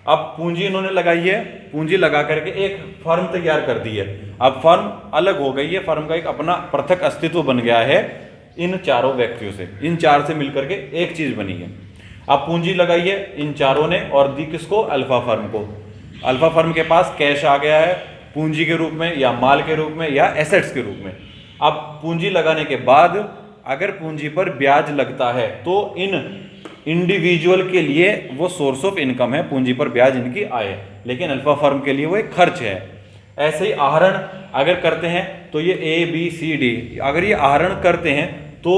अब पूंजी इन्होंने लगाई है, पूंजी लगा करके एक फर्म तैयार कर दी है। अब फर्म अलग हो गई है, फर्म का एक अपना पृथक अस्तित्व बन गया है इन चारों व्यक्तियों से। इन 4 से मिलकर के एक चीज बनी है। अब पूंजी लगाई है इन चारों ने और दी किसको? अल्फा फर्म को। अल्फा फर्म के पास कैश आ गया है पूंजी के रूप में या माल के रूप में या एसेट्स के रूप में। अब पूंजी लगाने के बाद अगर पूंजी पर ब्याज लगता है तो इन इंडिविजुअल के लिए वो सोर्स ऑफ इनकम है, पूंजी पर ब्याज इनकी आय, लेकिन अल्फा फर्म के लिए वो एक खर्च है। ऐसे ही आहरण अगर करते हैं तो ये ABCD, अगर ये आहरण करते हैं तो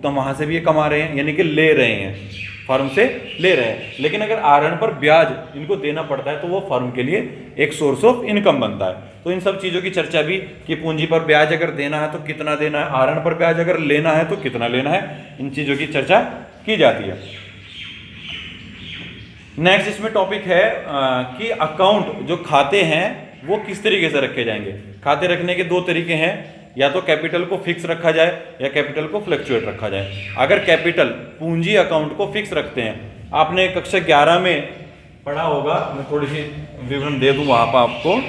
वहां से भी ये कमा रहे हैं, यानी कि ले रहे हैं, फर्म से ले रहे हैं। लेकिन अगर आहरण पर ब्याज इनको देना पड़ता है तो वो फर्म के लिए एक सोर्स ऑफ इनकम बनता है। तो इन सब चीजों की चर्चा भी कि पूंजी पर ब्याज अगर देना है तो कितना देना है, आहरण पर ब्याज अगर लेना है तो कितना लेना है, इन चीजों की चर्चा की जाती है। नेक्स्ट इसमें टॉपिक है कि अकाउंट जो खाते हैं वो किस तरीके से रखे जाएंगे। खाते रखने के 2 तरीके हैं, या तो कैपिटल को फिक्स रखा जाए या कैपिटल को फ्लक्चुएट रखा जाए। अगर कैपिटल पूंजी अकाउंट को फिक्स रखते हैं, आपने कक्षा 11 में पढ़ा होगा, मैं थोड़ी सी विवरण दे दूं वहां पर आपको।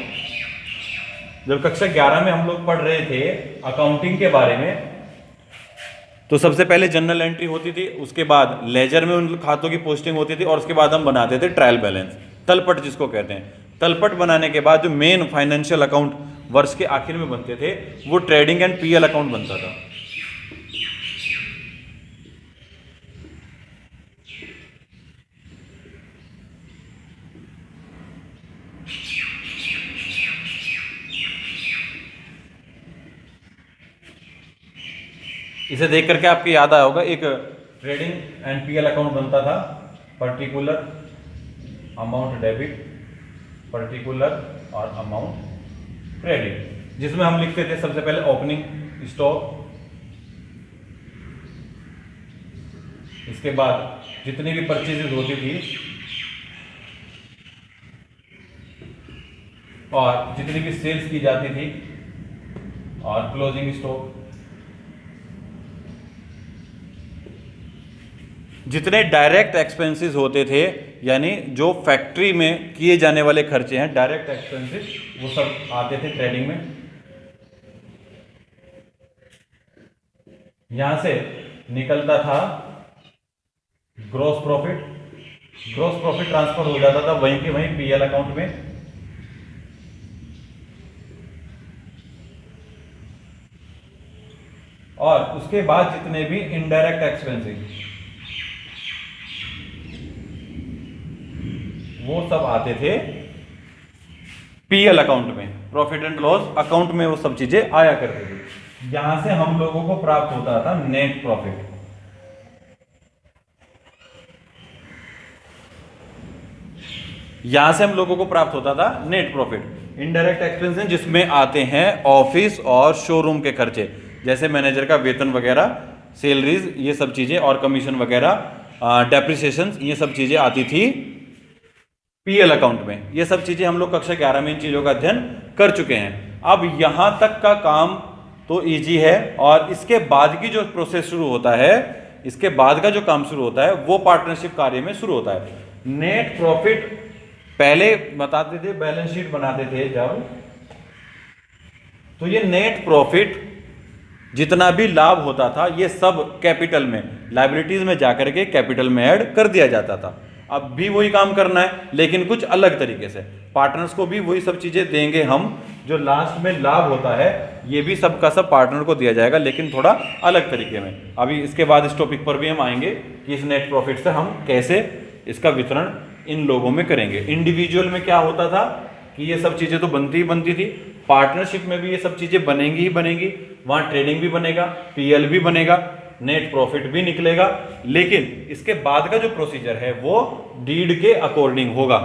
जब कक्षा 11 में हम लोग पढ़ रहे थे अकाउंटिंग के बारे में, तो सबसे पहले जनरल एंट्री होती थी, उसके बाद लेजर में उन खातों की पोस्टिंग होती थी और उसके बाद हम बनाते थे ट्रायल बैलेंस, तलपट जिसको कहते हैं। तलपट बनाने के बाद जो मेन फाइनेंशियल अकाउंट वर्ष के आखिर में बनते थे वो ट्रेडिंग एंड PL अकाउंट बनता था। इसे देख करके आपको याद आया होगा, एक ट्रेडिंग एंड PL अकाउंट बनता था, पर्टिकुलर अमाउंट डेबिट, पर्टिकुलर और अमाउंट क्रेडिट, जिसमें हम लिखते थे सबसे पहले ओपनिंग स्टॉक, इसके बाद जितनी भी परचेजेज होती थी और जितनी भी सेल्स की जाती थी और क्लोजिंग स्टॉक, जितने डायरेक्ट एक्सपेंसेस होते थे यानी जो फैक्ट्री में किए जाने वाले खर्चे हैं डायरेक्ट एक्सपेंसेस, वो सब आते थे ट्रेडिंग में। यहां से निकलता था gross profit, gross profit transfer हो जाता था वहीं के वहीं पीएल अकाउंट में। और उसके बाद जितने भी इनडायरेक्ट एक्सपेंसेस वो सब आते थे पीएल अकाउंट में, प्रॉफिट एंड लॉस अकाउंट में वो सब चीजें आया करती थी। यहां से हम लोगों को प्राप्त होता था नेट प्रॉफिट। यहां से हम लोगों को प्राप्त होता था नेट प्रॉफिट। इनडायरेक्ट एक्सपेंसेस जिसमें आते हैं ऑफिस और शोरूम के खर्चे, जैसे मैनेजर का वेतन वगैरह, सैलरीज, ये सब चीजें और कमीशन वगैरह, डेप्रिसिएशन, ये सब चीजें आती थी पीएल अकाउंट में। ये सब चीजें हम लोग कक्षा 11 में इन चीजों का अध्ययन कर चुके हैं। अब यहां तक का काम तो इजी है और इसके बाद की जो प्रोसेस शुरू होता है, इसके बाद का जो काम शुरू होता है वो पार्टनरशिप कार्य में शुरू होता है। नेट प्रॉफिट पहले बताते थे, बैलेंस शीट बनाते थे जब, तो ये नेट प्रॉफिट जितना भी लाभ होता था ये सब कैपिटल में, लायबिलिटीज में जाकर के कैपिटल में ऐड कर दिया जाता था। अब भी वही काम करना है लेकिन कुछ अलग तरीके से। पार्टनर्स को भी वही सब चीजें देंगे हम, जो लास्ट में लाभ होता है ये भी सब का सब पार्टनर को दिया जाएगा लेकिन थोड़ा अलग तरीके में। अभी इसके बाद इस टॉपिक पर भी हम आएंगे कि इस नेट प्रॉफिट से हम कैसे इसका वितरण इन लोगों में करेंगे। इंडिविजुअल में क्या होता था कि ये सब चीजें तो बनती ही बनती थी, पार्टनरशिप में भी ये सब चीजें बनेंगी ही बनेंगी। वहां ट्रेडिंग भी बनेगा, पीएल भी बनेगा, नेट प्रॉफिट भी निकलेगा, लेकिन इसके बाद का जो प्रोसीजर है वो डीड के अकॉर्डिंग होगा।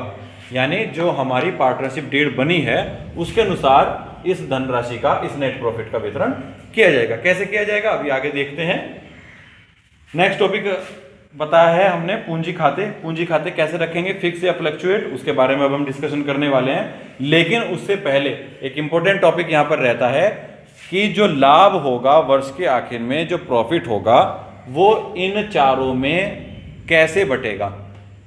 यानी जो हमारी पार्टनरशिप डीड बनी है उसके अनुसार इस धनराशि का, इस नेट प्रॉफिट का वितरण किया जाएगा। कैसे किया जाएगा अभी आगे देखते हैं। नेक्स्ट टॉपिक बताया है हमने पूंजी खाते। पूंजी खाते कैसे रखेंगे, फिक्स या फ्लक्चुएट, उसके बारे में अब हम डिस्कशन करने वाले हैं। लेकिन उससे पहले एक इंपॉर्टेंट टॉपिक यहां पर रहता है कि जो लाभ होगा वर्ष के आखिर में, जो प्रॉफिट होगा वो इन चारों में कैसे बटेगा,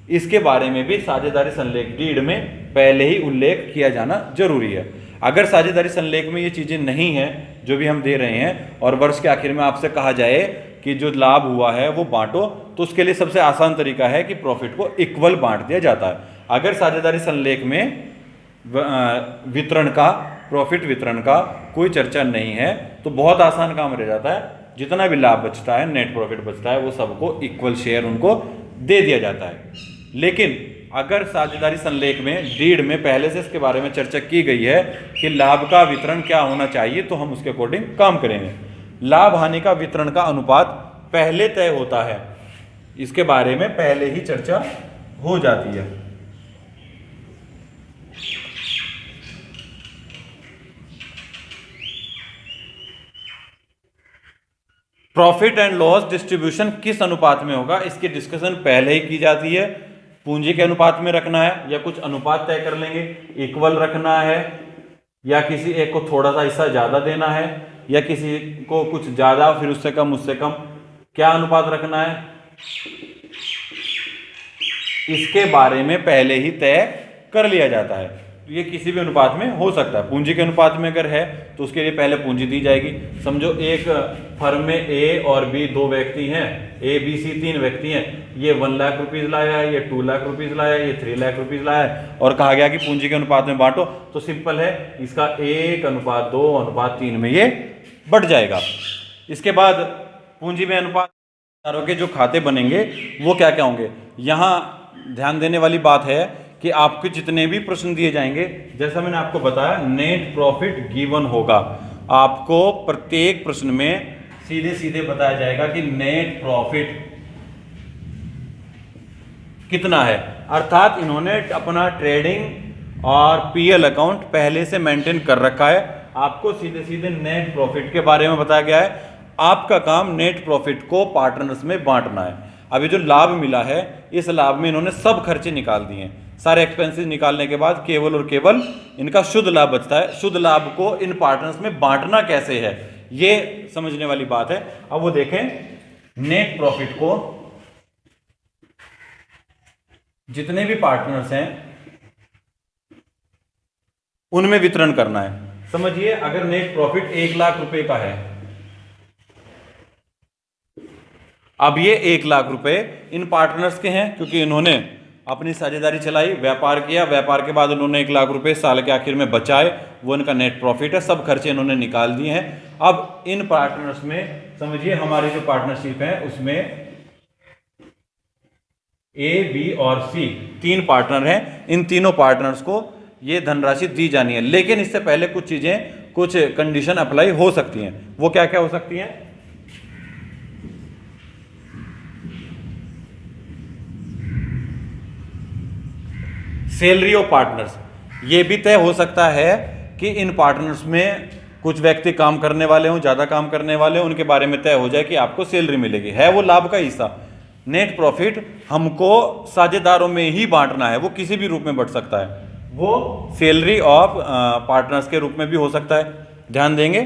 इसके बारे में भी साझेदारी संलेख डीड में पहले ही उल्लेख किया जाना जरूरी है। अगर साझेदारी संलेख में ये चीजें नहीं है जो भी हम दे रहे हैं और वर्ष के आखिर में आपसे कहा जाए कि जो लाभ हुआ है वो बांटो, तो उसके लिए सबसे आसान तरीका है कि प्रॉफिट को इक्वल बांट दिया जाता है। अगर साझेदारी संलेख में वितरण का, प्रॉफिट वितरण का कोई चर्चा नहीं है तो बहुत आसान काम रह जाता है। जितना भी लाभ बचता है, नेट प्रॉफिट बचता है, वो सबको इक्वल शेयर उनको दे दिया जाता है। लेकिन अगर साझेदारी संलेख में, डीड में पहले से इसके बारे में चर्चा की गई है कि लाभ का वितरण क्या होना चाहिए, तो हम उसके अकॉर्डिंग काम करेंगे। लाभ हानि का वितरण का अनुपात पहले तय होता है, इसके बारे में पहले ही चर्चा हो जाती है। प्रॉफिट एंड लॉस डिस्ट्रीब्यूशन किस अनुपात में होगा, इसकी डिस्कशन पहले ही की जाती है। पूंजी के अनुपात में रखना है या कुछ अनुपात तय कर लेंगे, इक्वल रखना है या किसी एक को थोड़ा सा हिस्सा ज्यादा देना है या किसी को कुछ ज्यादा फिर उससे कम, उससे कम, क्या अनुपात रखना है, इसके बारे में पहले ही तय कर लिया जाता है। ये किसी भी अनुपात में हो सकता है। पूंजी के अनुपात में अगर है तो उसके लिए पहले पूंजी दी जाएगी। समझो एक फर्म में ए और बी दो व्यक्ति हैं, ए बी सी तीन व्यक्ति हैं, ये 1 लाख रुपीज लाया है, ये 2 लाख रुपीज लाया है, ये 3 लाख रुपीज लाया है और कहा गया कि पूंजी के अनुपात में बांटो, तो सिंपल है, इसका 1:2:3 में ये बढ़ जाएगा। इसके बाद पूंजी में अनुपात के जो खाते बनेंगे वो क्या क्या होंगे। यहाँ ध्यान देने वाली बात है कि आपके जितने भी प्रश्न दिए जाएंगे, जैसा मैंने आपको बताया, नेट प्रॉफिट गिवन होगा। आपको प्रत्येक प्रश्न में सीधे सीधे बताया जाएगा कि नेट प्रॉफिट कितना है। अर्थात इन्होंने अपना ट्रेडिंग और पीएल अकाउंट पहले से मेंटेन कर रखा है। आपको सीधे सीधे नेट प्रॉफिट के बारे में बताया गया है। आपका काम नेट प्रॉफिट को पार्टनर्स में बांटना है। अभी जो लाभ मिला है, इस लाभ में इन्होंने सब खर्चे निकाल दिए हैं। सारे एक्सपेंसेस निकालने के बाद केवल और केवल इनका शुद्ध लाभ बचता है। शुद्ध लाभ को इन पार्टनर्स में बांटना कैसे है, ये समझने वाली बात है। अब वो देखें, नेट प्रॉफिट को जितने भी पार्टनर्स हैं उनमें वितरण करना है। समझिए, अगर नेट प्रॉफिट 1 लाख रुपए का है, अब ये 1 लाख रुपए इन पार्टनर्स के हैं, क्योंकि इन्होंने अपनी साझेदारी चलाई, व्यापार किया, व्यापार के बाद उन्होंने 1 लाख रुपए साल के आखिर में बचाए, वो इनका नेट प्रॉफिट है। सब खर्चे इन्होंने निकाल दिए हैं। अब इन पार्टनर्स में समझिए, हमारी जो पार्टनरशिप है उसमें ए, बी और सी 3 पार्टनर हैं। इन तीनों पार्टनर्स को ये धनराशि दी जानी है, लेकिन इससे पहले कुछ चीजें, कुछ कंडीशन अप्लाई हो सकती हैं। वो क्या क्या हो सकती हैं? सैलरी ऑफ पार्टनर्स, ये भी तय हो सकता है कि इन पार्टनर्स में कुछ व्यक्ति काम करने वाले हों, ज्यादा काम करने वाले हों, उनके बारे में तय हो जाए कि आपको सैलरी मिलेगी, है वो लाभ का हिस्सा। नेट प्रॉफिट हमको साझेदारों में ही बांटना है, वो किसी भी रूप में बढ़ सकता है, वो सैलरी ऑफ पार्टनर्स के रूप में भी हो सकता है। ध्यान देंगे,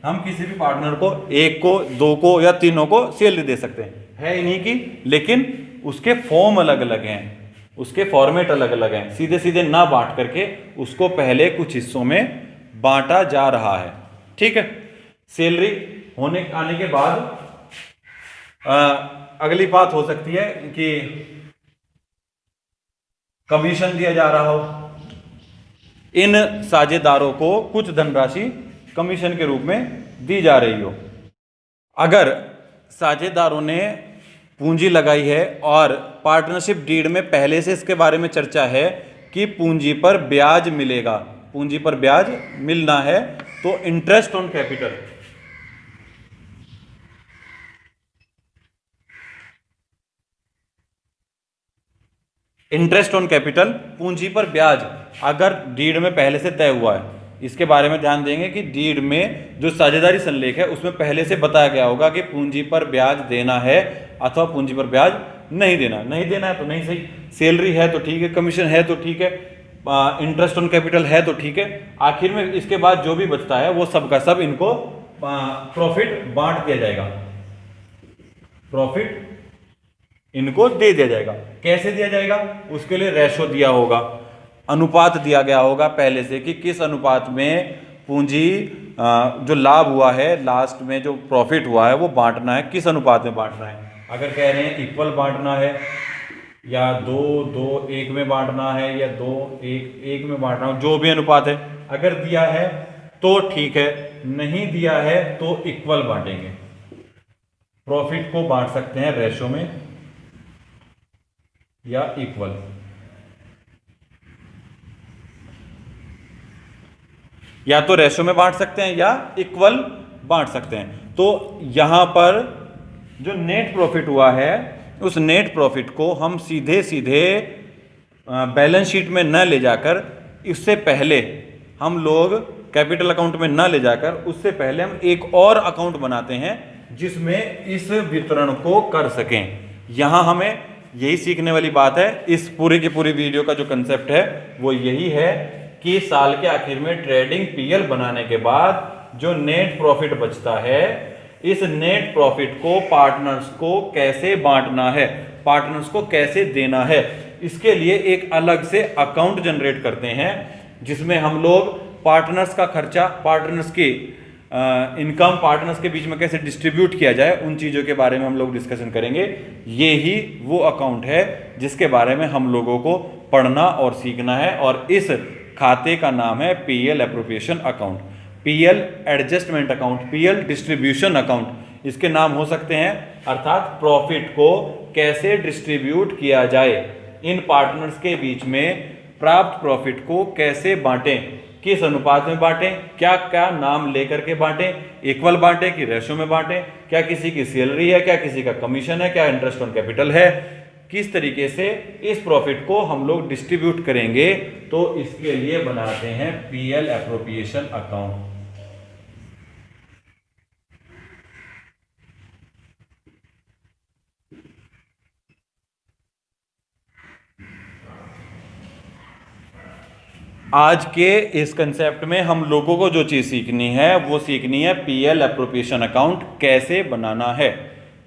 हम किसी भी पार्टनर को, 1 को, 2 को या तीनों को सैलरी दे सकते हैं, है इन्हीं की, लेकिन उसके फॉर्म अलग अलग हैं, उसके फॉर्मेट अलग अलग हैं। सीधे सीधे ना बांट करके उसको पहले कुछ हिस्सों में बांटा जा रहा है। ठीक है, सैलरी होने आने के बाद अगली बात हो सकती है कि कमीशन दिया जा रहा हो। इन साझेदारों को कुछ धनराशि कमीशन के रूप में दी जा रही हो। अगर साझेदारों ने पूंजी लगाई है और पार्टनरशिप डीड में पहले से इसके बारे में चर्चा है कि पूंजी पर ब्याज मिलेगा, पूंजी पर ब्याज मिलना है, तो interest on capital, interest on capital, पूंजी पर ब्याज अगर डीड में पहले से तय हुआ है, इसके बारे में ध्यान देंगे कि डीड में जो साझेदारी संलेख है उसमें पहले से बताया गया होगा कि पूंजी पर ब्याज देना है अथवा पूंजी पर ब्याज नहीं देना। नहीं देना है तो नहीं सही, सैलरी है तो ठीक है, कमीशन है तो ठीक है, इंटरेस्ट ऑन कैपिटल है तो ठीक है, आखिर में इसके बाद जो भी बचता है वो सब का सब इनको प्रॉफिट बांट दिया जाएगा, प्रॉफिट इनको दे दिया जाएगा। कैसे दिया जाएगा? उसके लिए रेशो दिया होगा, अनुपात दिया गया होगा पहले से कि किस अनुपात में पूंजी जो लाभ हुआ है, लास्ट में जो प्रॉफिट हुआ है वो बांटना है, किस अनुपात में बांटना है। अगर कह रहे हैं इक्वल बांटना है या 2-2-1 में बांटना है या 2-1-1 में बांटना है, जो भी अनुपात है, अगर दिया है तो ठीक है, नहीं दिया है तो इक्वल बांटेंगे। प्रॉफिट को बांट सकते हैं रेशो में या इक्वल। या तो रेशो में बांट सकते हैं या इक्वल बांट सकते हैं। तो यहां पर जो नेट प्रॉफिट हुआ है उस नेट प्रॉफिट को हम सीधे सीधे बैलेंस शीट में न ले जाकर, इससे पहले हम लोग कैपिटल अकाउंट में न ले जाकर, उससे पहले हम एक और अकाउंट बनाते हैं जिसमें इस वितरण को कर सकें। यहां हमें यही सीखने वाली बात है। इस पूरी की पूरी वीडियो का जो कंसेप्ट है वो यही है कि साल के आखिर में ट्रेडिंग पीएल बनाने के बाद जो नेट प्रॉफिट बचता है, इस नेट प्रॉफिट को पार्टनर्स को कैसे बांटना है, पार्टनर्स को कैसे देना है, इसके लिए एक अलग से अकाउंट जनरेट करते हैं जिसमें हम लोग पार्टनर्स का खर्चा, पार्टनर्स की इनकम पार्टनर्स के बीच में कैसे डिस्ट्रीब्यूट किया जाए, उन चीज़ों के बारे में हम लोग डिस्कशन करेंगे। ये ही वो अकाउंट है जिसके बारे में हम लोगों को पढ़ना और सीखना है, और इस खाते का नाम है PL appropriation account, PL adjustment account, PL distribution account इसके नाम हो सकते हैं। अर्थात प्रॉफिट को कैसे डिस्ट्रीब्यूट किया जाए, इन पार्टनर्स के बीच में प्राप्त प्रॉफिट को कैसे बांटें, किस अनुपात में बांटें, क्या क्या नाम लेकर के बांटें, इक्वल बांटें कि रेशो में बांटें, क्या किसी की सैलरी है, क्या किसी का कमीशन है, क्या इंटरेस्ट ऑन कैपिटल है, किस तरीके से इस प्रॉफिट को हम लोग डिस्ट्रीब्यूट करेंगे। तो इसके लिए बनाते हैं पीएल एप्रोप्रिएशन अकाउंट। आज के इस कंसेप्ट में हम लोगों को जो चीज़ सीखनी है वो सीखनी है पीएल एप्रोप्रिएशन अकाउंट कैसे बनाना है।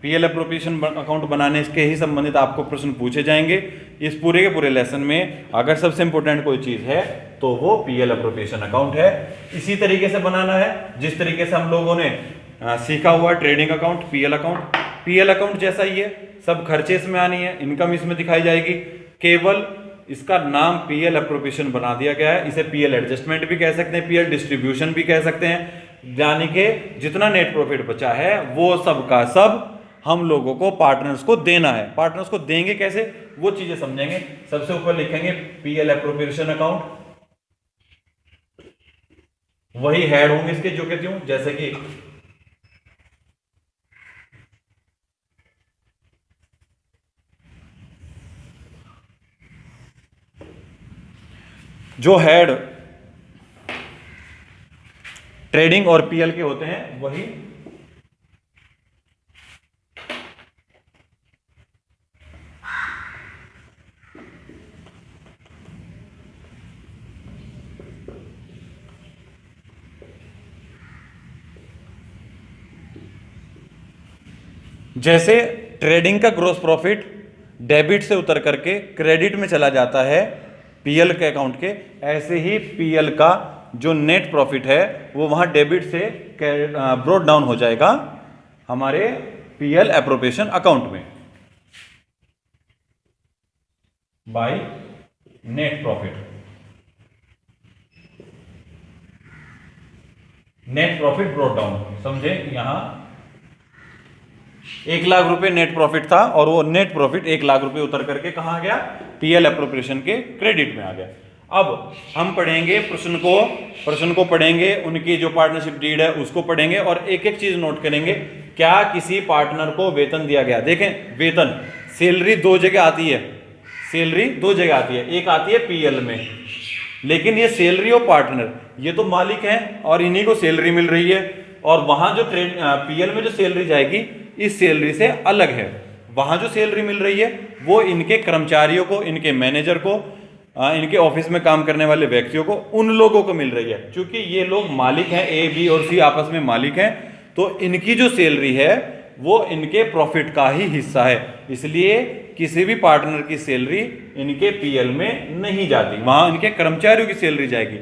पीएल एप्रोप्रिएशन अकाउंट बनाने के ही संबंधित आपको प्रश्न पूछे जाएंगे इस पूरे के पूरे लेसन में। अगर सबसे इंपॉर्टेंट कोई चीज़ है तो वो पीएल एप्रोप्रिएशन अकाउंट है। इसी तरीके से बनाना है जिस तरीके से हम लोगों ने सीखा हुआ trading account, PL account. PL account जैसा ही है, सब खर्चे इसमें आनी है, इनकम इसमें दिखाई जाएगी। केवल इसका नाम पीएल एप्रोप्रिएशन बना दिया गया है। इसे पीएल एडजस्टमेंट भी कह सकते हैं, पीएल डिस्ट्रीब्यूशन भी कह सकते हैं। यानी कि जितना नेट प्रॉफिट बचा है वो सब का सब हम लोगों को पार्टनर्स को देना है। पार्टनर्स को देंगे कैसे वो चीजें समझेंगे। सबसे ऊपर लिखेंगे पीएल एप्रोप्रिएशन अकाउंट, वही हेड होंगे इसके जो कहती हूं, जैसे कि जो हेड ट्रेडिंग और पीएल के होते हैं वही जैसे ट्रेडिंग का ग्रॉस प्रॉफिट डेबिट से उतर करके क्रेडिट में चला जाता है पीएल के अकाउंट के, ऐसे ही पीएल का जो नेट प्रॉफिट है वो वहां डेबिट से ब्रॉट डाउन हो जाएगा हमारे पीएल एप्रोप्रिएशन अकाउंट में by net profit. Net profit brought down, समझे। यहां 1 लाख रुपए नेट प्रॉफिट था और वो नेट प्रॉफिट 1 लाख रुपए उतर करके कहां गया, पीएल एप्रोप्रिएशन के क्रेडिट में आ गया। अब हम पढ़ेंगे प्रश्न को पढ़ेंगे, उनकी जो पार्टनरशिप डीड है उसको पढ़ेंगे और एक एक चीज नोट करेंगे। क्या किसी पार्टनर को वेतन दिया गया? देखें, वेतन सैलरी दो जगह आती है, सैलरी दो जगह आती है। एक आती है पीएल में, लेकिन ये सैलरी ऑफ पार्टनर, ये तो मालिक हैं और इन्हीं को सैलरी मिल रही है। और वहां जो पीएल में जो सैलरी जाएगी इस सैलरी से अलग है। वहां जो सैलरी मिल रही है वो इनके कर्मचारियों को, इनके मैनेजर को, इनके ऑफिस में काम करने वाले व्यक्तियों को, उन लोगों को मिल रही है। क्योंकि ये लोग मालिक हैं, ए, बी और सी आपस में मालिक हैं, तो इनकी जो सैलरी है वो इनके प्रॉफिट का ही हिस्सा है। इसलिए किसी भी पार्टनर की सैलरी इनके पीएल में नहीं जाती, वहां इनके कर्मचारियों की सैलरी जाएगी।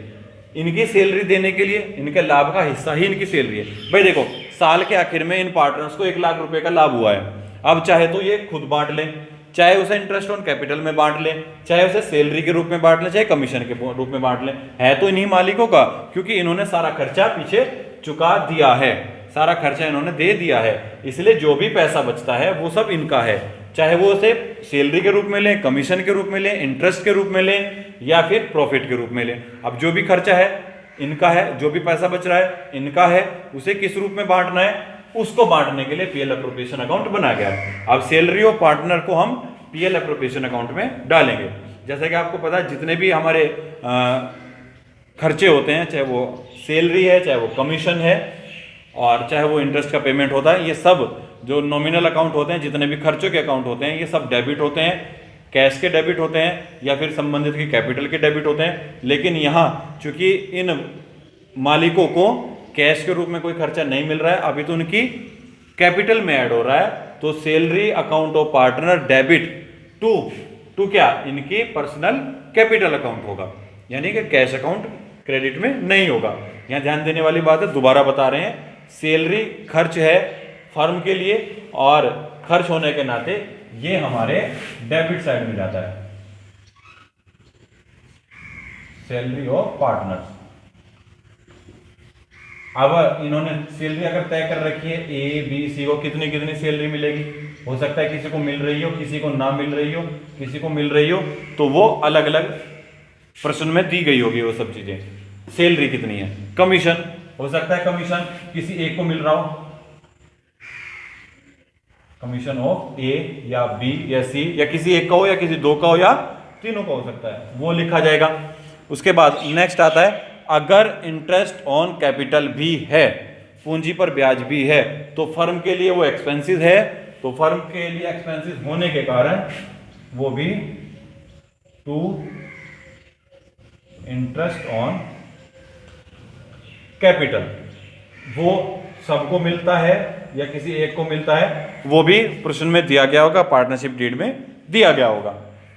इनकी सैलरी देने के लिए इनके लाभ का हिस्सा ही इनकी सैलरी है। भाई देखो, साल के आखिर में इन पार्टनर्स को 1 लाख रुपए का लाभ हुआ है। अब चाहे तो ये खुद बांट लें, चाहे उसे इंटरेस्ट ऑन कैपिटल में बांट लें, चाहे उसे सैलरी के रूप में बांट लें, चाहे कमीशन के रूप में बांट लें, है तो इन्हीं मालिकों का, क्योंकि इन्होंने सारा खर्चा पीछे चुका दिया है, सारा खर्चा इन्होंने दे दिया है। इसलिए जो भी पैसा बचता है वो सब इनका है, चाहे वो उसे सैलरी के रूप में लें, कमीशन के रूप में लें, इंटरेस्ट के रूप में लें या फिर प्रॉफिट के रूप में लें। अब जो भी खर्चा है इनका है, जो भी पैसा बच रहा है इनका है, उसे किस रूप में बांटना है उसको बांटने के लिए पीएल एप्रोप्रिएशन अकाउंट बना गया है। अब सैलरी ऑफ पार्टनर को हम पीएल एप्रोप्रिएशन अकाउंट में डालेंगे। जैसा कि आपको पता है जितने भी हमारे खर्चे होते हैं, चाहे वो सैलरी है, चाहे वो कमीशन है और चाहे वो इंटरेस्ट का पेमेंट होता है, ये सब जो नॉमिनल अकाउंट होते हैं, जितने भी खर्चों के अकाउंट होते हैं, ये सब डेबिट होते हैं, कैश के डेबिट होते हैं या फिर संबंधित के कैपिटल के डेबिट होते हैं। लेकिन यहाँ चूंकि इन मालिकों को कैश के रूप में कोई खर्चा नहीं मिल रहा है, अभी तो उनकी कैपिटल में ऐड हो रहा है, तो salary account of partner debit to क्या, इनकी पर्सनल कैपिटल अकाउंट होगा, यानी कि कैश अकाउंट क्रेडिट में नहीं होगा। यहाँ ध्यान देने वाली बात है, दोबारा बता रहे हैं, सैलरी खर्च है फर्म के लिए और खर्च होने के नाते ये हमारे डेबिट साइड में जाता है, सैलरी ऑफ पार्टनर्स। अब इन्होंने सैलरी अगर तय कर रखी है, ए बी सी को कितनी कितनी सैलरी मिलेगी, हो सकता है किसी को मिल रही हो, किसी को ना मिल रही हो, किसी को मिल रही हो, तो वो अलग अलग प्रश्न में दी गई होगी वो सब चीजें। सैलरी कितनी है, कमीशन हो सकता है कमीशन किसी एक को मिल रहा हो, कमीशन ऑफ ए या बी या सी, या किसी एक का हो या किसी दो का हो या तीनों का हो सकता है, वो लिखा जाएगा। उसके बाद नेक्स्ट आता है, अगर इंटरेस्ट ऑन कैपिटल भी है, पूंजी पर ब्याज भी है, तो फर्म के लिए वो एक्सपेंसेस है, तो फर्म के लिए एक्सपेंसेस होने के कारण वो भी टू इंटरेस्ट ऑन कैपिटल, वो सबको मिलता है या किसी एक को मिलता है, वो भी प्रश्न में दिया गया होगा, पार्टनरशिप डीड में दिया गया होगा।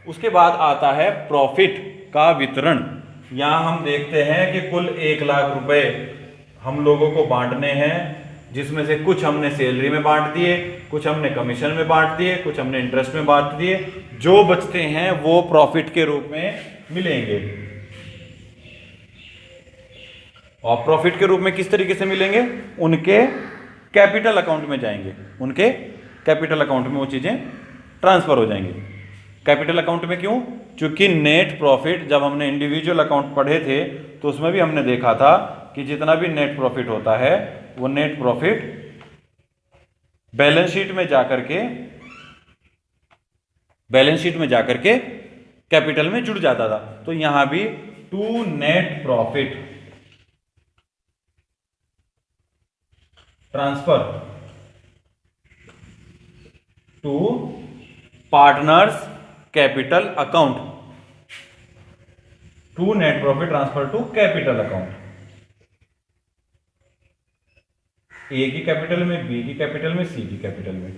उसके बाद आता है प्रॉफिट का वितरण। यहां हम देखते हैं कि कुल 1 लाख रुपए हम लोगों को बांटने हैं, जिसमें से कुछ हमने सैलरी में बांट दिए, कुछ हमने कमीशन में बांट दिए, कुछ हमने इंटरेस्ट में बांट दिए। जो बचते हैं वो प्रॉफिट के रूप में मिलेंगे। और प्रॉफिट के रूप में किस तरीके से मिलेंगे? उनके कैपिटल अकाउंट में जाएंगे, उनके कैपिटल अकाउंट में वो चीजें ट्रांसफर हो जाएंगी। कैपिटल अकाउंट में क्यों? क्योंकि नेट प्रॉफिट जब हमने इंडिविजुअल अकाउंट पढ़े थे तो उसमें भी हमने देखा था कि जितना भी नेट प्रॉफिट होता है वो नेट प्रॉफिट बैलेंस शीट में जाकर के कैपिटल में जुड़ जाता था। तो यहां भी to net profit transfer to partners capital account, to net profit transfer to capital account. A की कैपिटल में, बी की कैपिटल में, सी की कैपिटल में।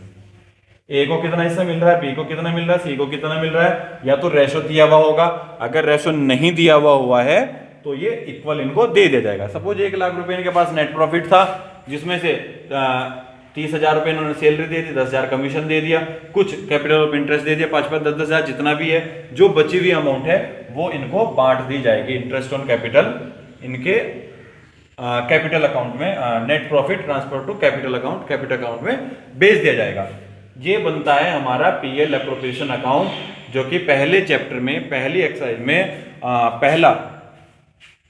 ए को कितना हिस्सा मिल रहा है, बी को कितना मिल रहा है, सी को कितना मिल रहा है, या तो रेशो दिया हुआ होगा। अगर रेशो नहीं दिया हुआ है तो ये इक्वल इनको दे दिया जाएगा। सपोज 1 लाख रुपए इनके पास नेट प्रॉफिट था, जिसमें से 30,000 रुपए इन्होंने सैलरी दे दी, 10,000 कमीशन दे दिया, कुछ कैपिटल ऑफ इंटरेस्ट दे दिया, 5-5, 10,000 जितना भी है, जो बची हुई अमाउंट है वो इनको बांट दी जाएगी। इंटरेस्ट ऑन कैपिटल इनके कैपिटल अकाउंट में, net profit transfer to capital account में भेज दिया जाएगा। ये बनता है हमारा पीएल एप्रोप्रिएशन अकाउंट, जो कि पहले चैप्टर में, पहली एक्सरसाइज में पहला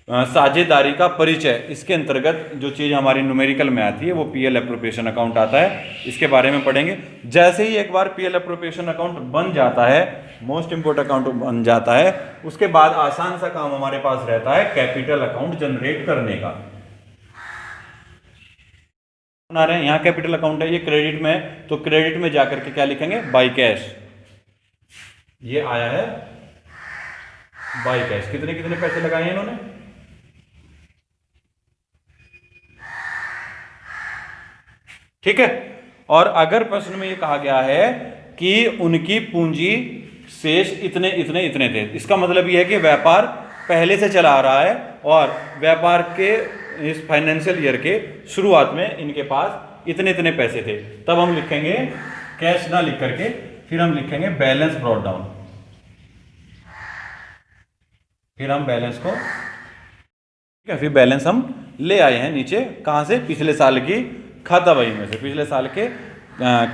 साझेदारी का परिचय, इसके अंतर्गत जो चीज हमारी न्यूमेरिकल में आती है वो पीएल एप्रोप्रिएशन अकाउंट आता है। इसके बारे में पढ़ेंगे। जैसे ही एक बार पीएल एप्रोप्रिएशन अकाउंट बन जाता है, मोस्ट इंपोर्टेंट अकाउंट बन जाता है, उसके बाद आसान सा काम हमारे पास रहता है कैपिटल अकाउंट जनरेट करने का। बना रहे हैं यहाँ कैपिटल अकाउंट है, ये क्रेडिट में है, तो क्रेडिट में जाकर के क्या लिखेंगे? By cash. ये आया है बाय कैश। कितने कितने पैसे लगाए हैं इन्होंने? ठीक है। और अगर प्रश्न में ये कहा गया है कि उनकी पूंजी शेष इतने इतने इतने थे, इसका मतलब ये है कि व्यापार पहले से चला आ रहा है और व्यापार के इस फाइनेंशियल ईयर के शुरुआत में इनके पास इतने इतने पैसे थे। तब हम लिखेंगे कैश ना लिख करके, फिर हम लिखेंगे बैलेंस ब्रॉट डाउन। फिर हम बैलेंस को, ठीक है, फिर बैलेंस हम ले आए हैं नीचे, कहां से? पिछले साल की खाता बही में से, पिछले साल के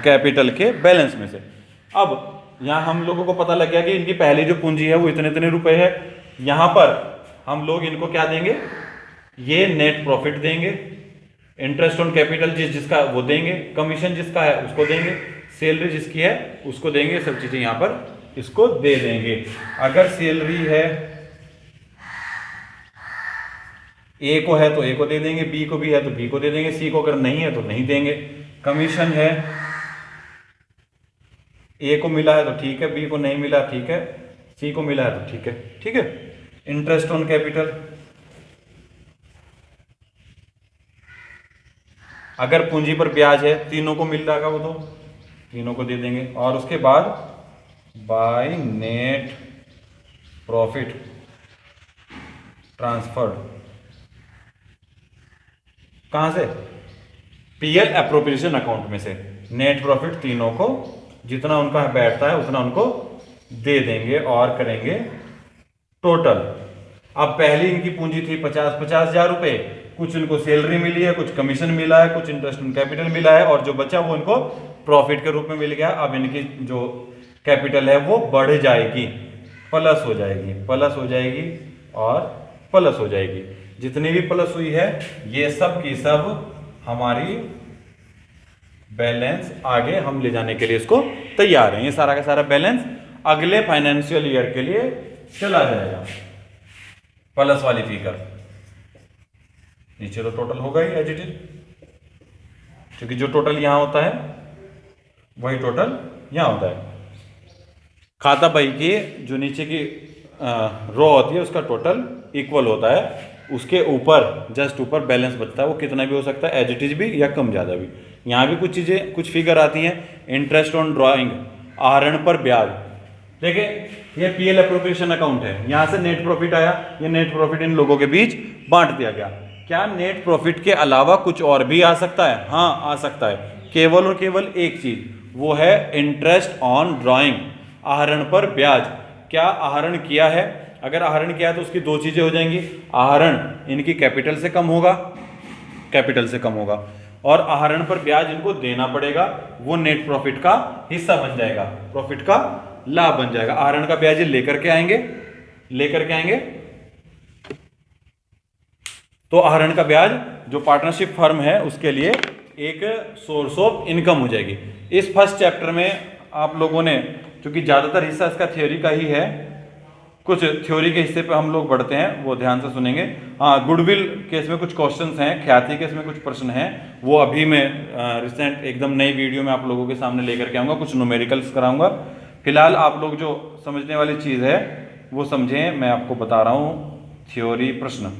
कैपिटल के बैलेंस में से। अब यहां हम लोगों को पता लग गया कि इनकी पहली जो पूंजी है वो इतने इतने रुपए है। यहां पर हम लोग इनको क्या देंगे? ये नेट प्रॉफिट देंगे, इंटरेस्ट ऑन कैपिटल जिसका वो देंगे, कमीशन जिसका है उसको देंगे, सैलरी जिसकी है उसको देंगे। सब चीजें यहां पर इसको दे देंगे। अगर सैलरी है ए को है तो ए को दे देंगे, बी को भी है तो बी को दे देंगे, सी को अगर नहीं है तो नहीं देंगे। कमीशन है, ए को मिला है तो ठीक है, बी को नहीं मिला ठीक है, सी को मिला है तो ठीक है। ठीक है। इंटरेस्ट ऑन कैपिटल, अगर पूंजी पर ब्याज है, तीनों को मिल जाएगा वो तो तीनों को दे देंगे। और उसके बाद बाय नेट प्रॉफिट ट्रांसफर्ड, कहां से? पीएल एप्रोप्रिएशन अकाउंट में से। नेट प्रॉफिट तीनों को जितना उनका बैठता है उतना उनको दे देंगे और करेंगे टोटल। अब पहली इनकी पूंजी थी 50 हजार रुपए, कुछ इनको सैलरी मिली है, कुछ कमीशन मिला है, कुछ इंटरेस्ट ऑन कैपिटल मिला है, और जो बचा वो इनको प्रॉफिट के रूप में मिल गया। अब इनकी जो कैपिटल है वो बढ़ जाएगी, प्लस हो जाएगी, प्लस हो जाएगी और प्लस हो जाएगी। जितनी भी प्लस हुई है ये सब की सब हमारी बैलेंस आगे हम ले जाने के लिए इसको तैयार है। ये सारा का सारा बैलेंस अगले फाइनेंशियल ईयर के लिए चला जाएगा। प्लस वाली फिगर नीचे तो टोटल होगा ही एज इट इज, क्योंकि जो टोटल यहां होता है वही टोटल यहां होता है। खाता बही की जो नीचे की रो होती है उसका टोटल इक्वल होता है उसके ऊपर जस्ट ऊपर बैलेंस बचता है, वो कितना भी हो सकता है, एज इट इज भी या कम ज़्यादा भी। यहाँ भी कुछ चीज़ें कुछ फिगर आती हैं, इंटरेस्ट ऑन ड्राइंग, आहरण पर ब्याज। देखिए ये पीएल एप्रोप्रिएशन अकाउंट है, यहाँ से नेट प्रॉफिट आया, ये नेट प्रॉफिट इन लोगों के बीच बांट दिया गया। क्या नेट प्रॉफिट के अलावा कुछ और भी आ सकता है? हाँ आ सकता है, केवल और केवल एक चीज, वो है इंटरेस्ट ऑन ड्राइंग, आहरण पर ब्याज। क्या आहरण किया है? अगर आहरण किया है तो उसकी दो चीजें हो जाएंगी, आहरण इनकी कैपिटल से कम होगा, कैपिटल से कम होगा, और आहरण पर ब्याज इनको देना पड़ेगा, वो नेट प्रॉफिट का हिस्सा बन जाएगा, प्रॉफिट का लाभ बन जाएगा। आहरण का ब्याज लेकर के आएंगे, लेकर के आएंगे तो आहरण का ब्याज जो पार्टनरशिप फर्म है उसके लिए एक सोर्स ऑफ इनकम हो जाएगी। इस फर्स्ट चैप्टर में आप लोगों ने, क्योंकि ज्यादातर हिस्सा इसका थ्योरी का ही है, कुछ थ्योरी के हिस्से पे हम लोग बढ़ते हैं, वो ध्यान से सुनेंगे। हाँ, गुडविल केस में कुछ क्वेश्चंस हैं, ख्याति केस में कुछ प्रश्न हैं, वो अभी मैं रिसेंट एकदम नई वीडियो में आप लोगों के सामने लेकर के आऊँगा, कुछ न्यूमेरिकल्स कराऊंगा। फिलहाल आप लोग जो समझने वाली चीज़ है वो समझें, मैं आपको बता रहा हूँ थ्योरी प्रश्न,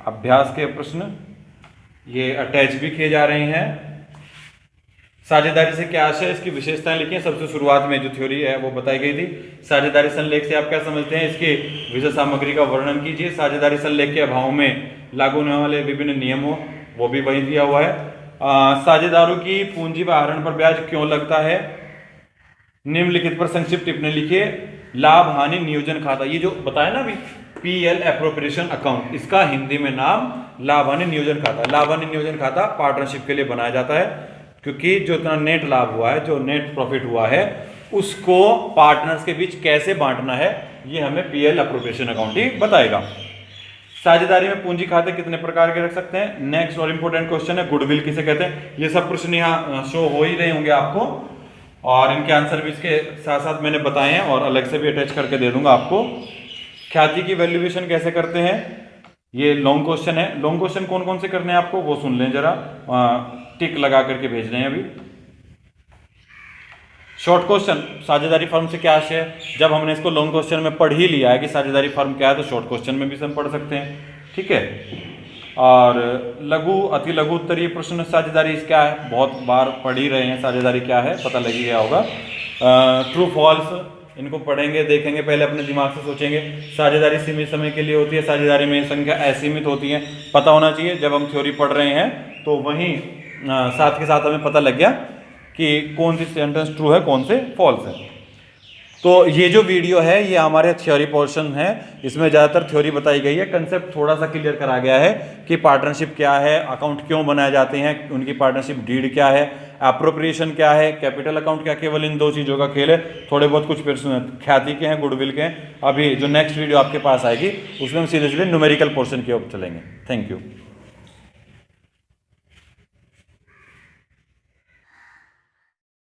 अभ्यास के प्रश्न ये अटैच भी किए जा रहे हैं। साझेदारी से क्या आशय, इसकी विशेषताएं लिखी हैं। सबसे शुरुआत में जो थ्योरी है वो बताई गई थी। साझेदारी संलेख से आप क्या समझते हैं, इसके विषय सामग्री का वर्णन कीजिए। साझेदारी संलेख के अभाव में लागू होने वाले विभिन्न नियमों, वो भी वही दिया हुआ है। साझेदारों की पूंजी व आहरण पर ब्याज क्यों लगता है, निम्नलिखित पर संक्षिप्त टिप्पणी लिखिए। लाभ हानि नियोजन खाता, ये जो बताया ना अभी पीएल एप्रोप्रिएशन अकाउंट, इसका हिंदी में नाम लाभ हानि नियोजन खाता। लाभ हानि नियोजन खाता पार्टनरशिप के लिए बनाया जाता है, क्योंकि जो इतना नेट लाभ हुआ है, जो नेट प्रॉफिट हुआ है, उसको पार्टनर्स के बीच कैसे बांटना है, ये हमें पीएल एप्रोप्रिएशन अकाउंट ही बताएगा। साझेदारी में पूंजी खाते कितने प्रकार के रख सकते हैं। नेक्स्ट और इंपॉर्टेंट क्वेश्चन है गुडविल किसे कहते हैं। ये सब प्रश्न यहाँ शो हो ही रहे होंगे आपको, और इनके आंसर भी इसके साथ साथ मैंने बताए हैं और अलग से भी अटैच करके दे दूंगा आपको। ख्याति की वैल्यूएशन कैसे करते हैं, ये लॉन्ग क्वेश्चन है। लॉन्ग क्वेश्चन कौन कौन से करने हैं आपको वो सुन लें जरा, टिक लगा करके भेज रहे हैं अभी। शॉर्ट क्वेश्चन, साझेदारी फर्म से क्या आशय है। जब हमने इसको लॉन्ग क्वेश्चन में पढ़ ही लिया है कि साझेदारी फर्म क्या है, तो शॉर्ट क्वेश्चन में भी हम पढ़ सकते हैं, ठीक है। और लघु अति लघु उत्तरीय प्रश्न, साझेदारी क्या है, बहुत बार पढ़ ही रहे हैं, साझेदारी क्या है पता लग ही गया होगा। ट्रू फॉल्स, इनको पढ़ेंगे देखेंगे, पहले अपने दिमाग से सोचेंगे। साझेदारी सीमित समय के लिए होती है, साझेदारी में संख्या असीमित होती है, पता होना चाहिए। जब हम थ्योरी पढ़ रहे हैं तो वहीं साथ के साथ हमें पता लग गया कि कौन सी सेंटेंस ट्रू है, कौन से फॉल्स है। तो ये जो वीडियो है ये हमारे थ्योरी पोर्शन है, इसमें ज़्यादातर थ्योरी बताई गई है, कंसेप्ट थोड़ा सा क्लियर करा गया है कि पार्टनरशिप क्या है, अकाउंट क्यों बनाए जाते हैं, उनकी पार्टनरशिप डीड क्या है, एप्रोप्रिएशन क्या है, कैपिटल अकाउंट क्या, केवल इन दो चीज़ों का खेल है। थोड़े बहुत कुछ ख्याति के हैं, गुडविल के हैं। अभी जो नेक्स्ट वीडियो आपके पास आएगी उसमें हम सीधे सीधे न्यूमेरिकल पोर्शन की ओर चलेंगे। Thank you.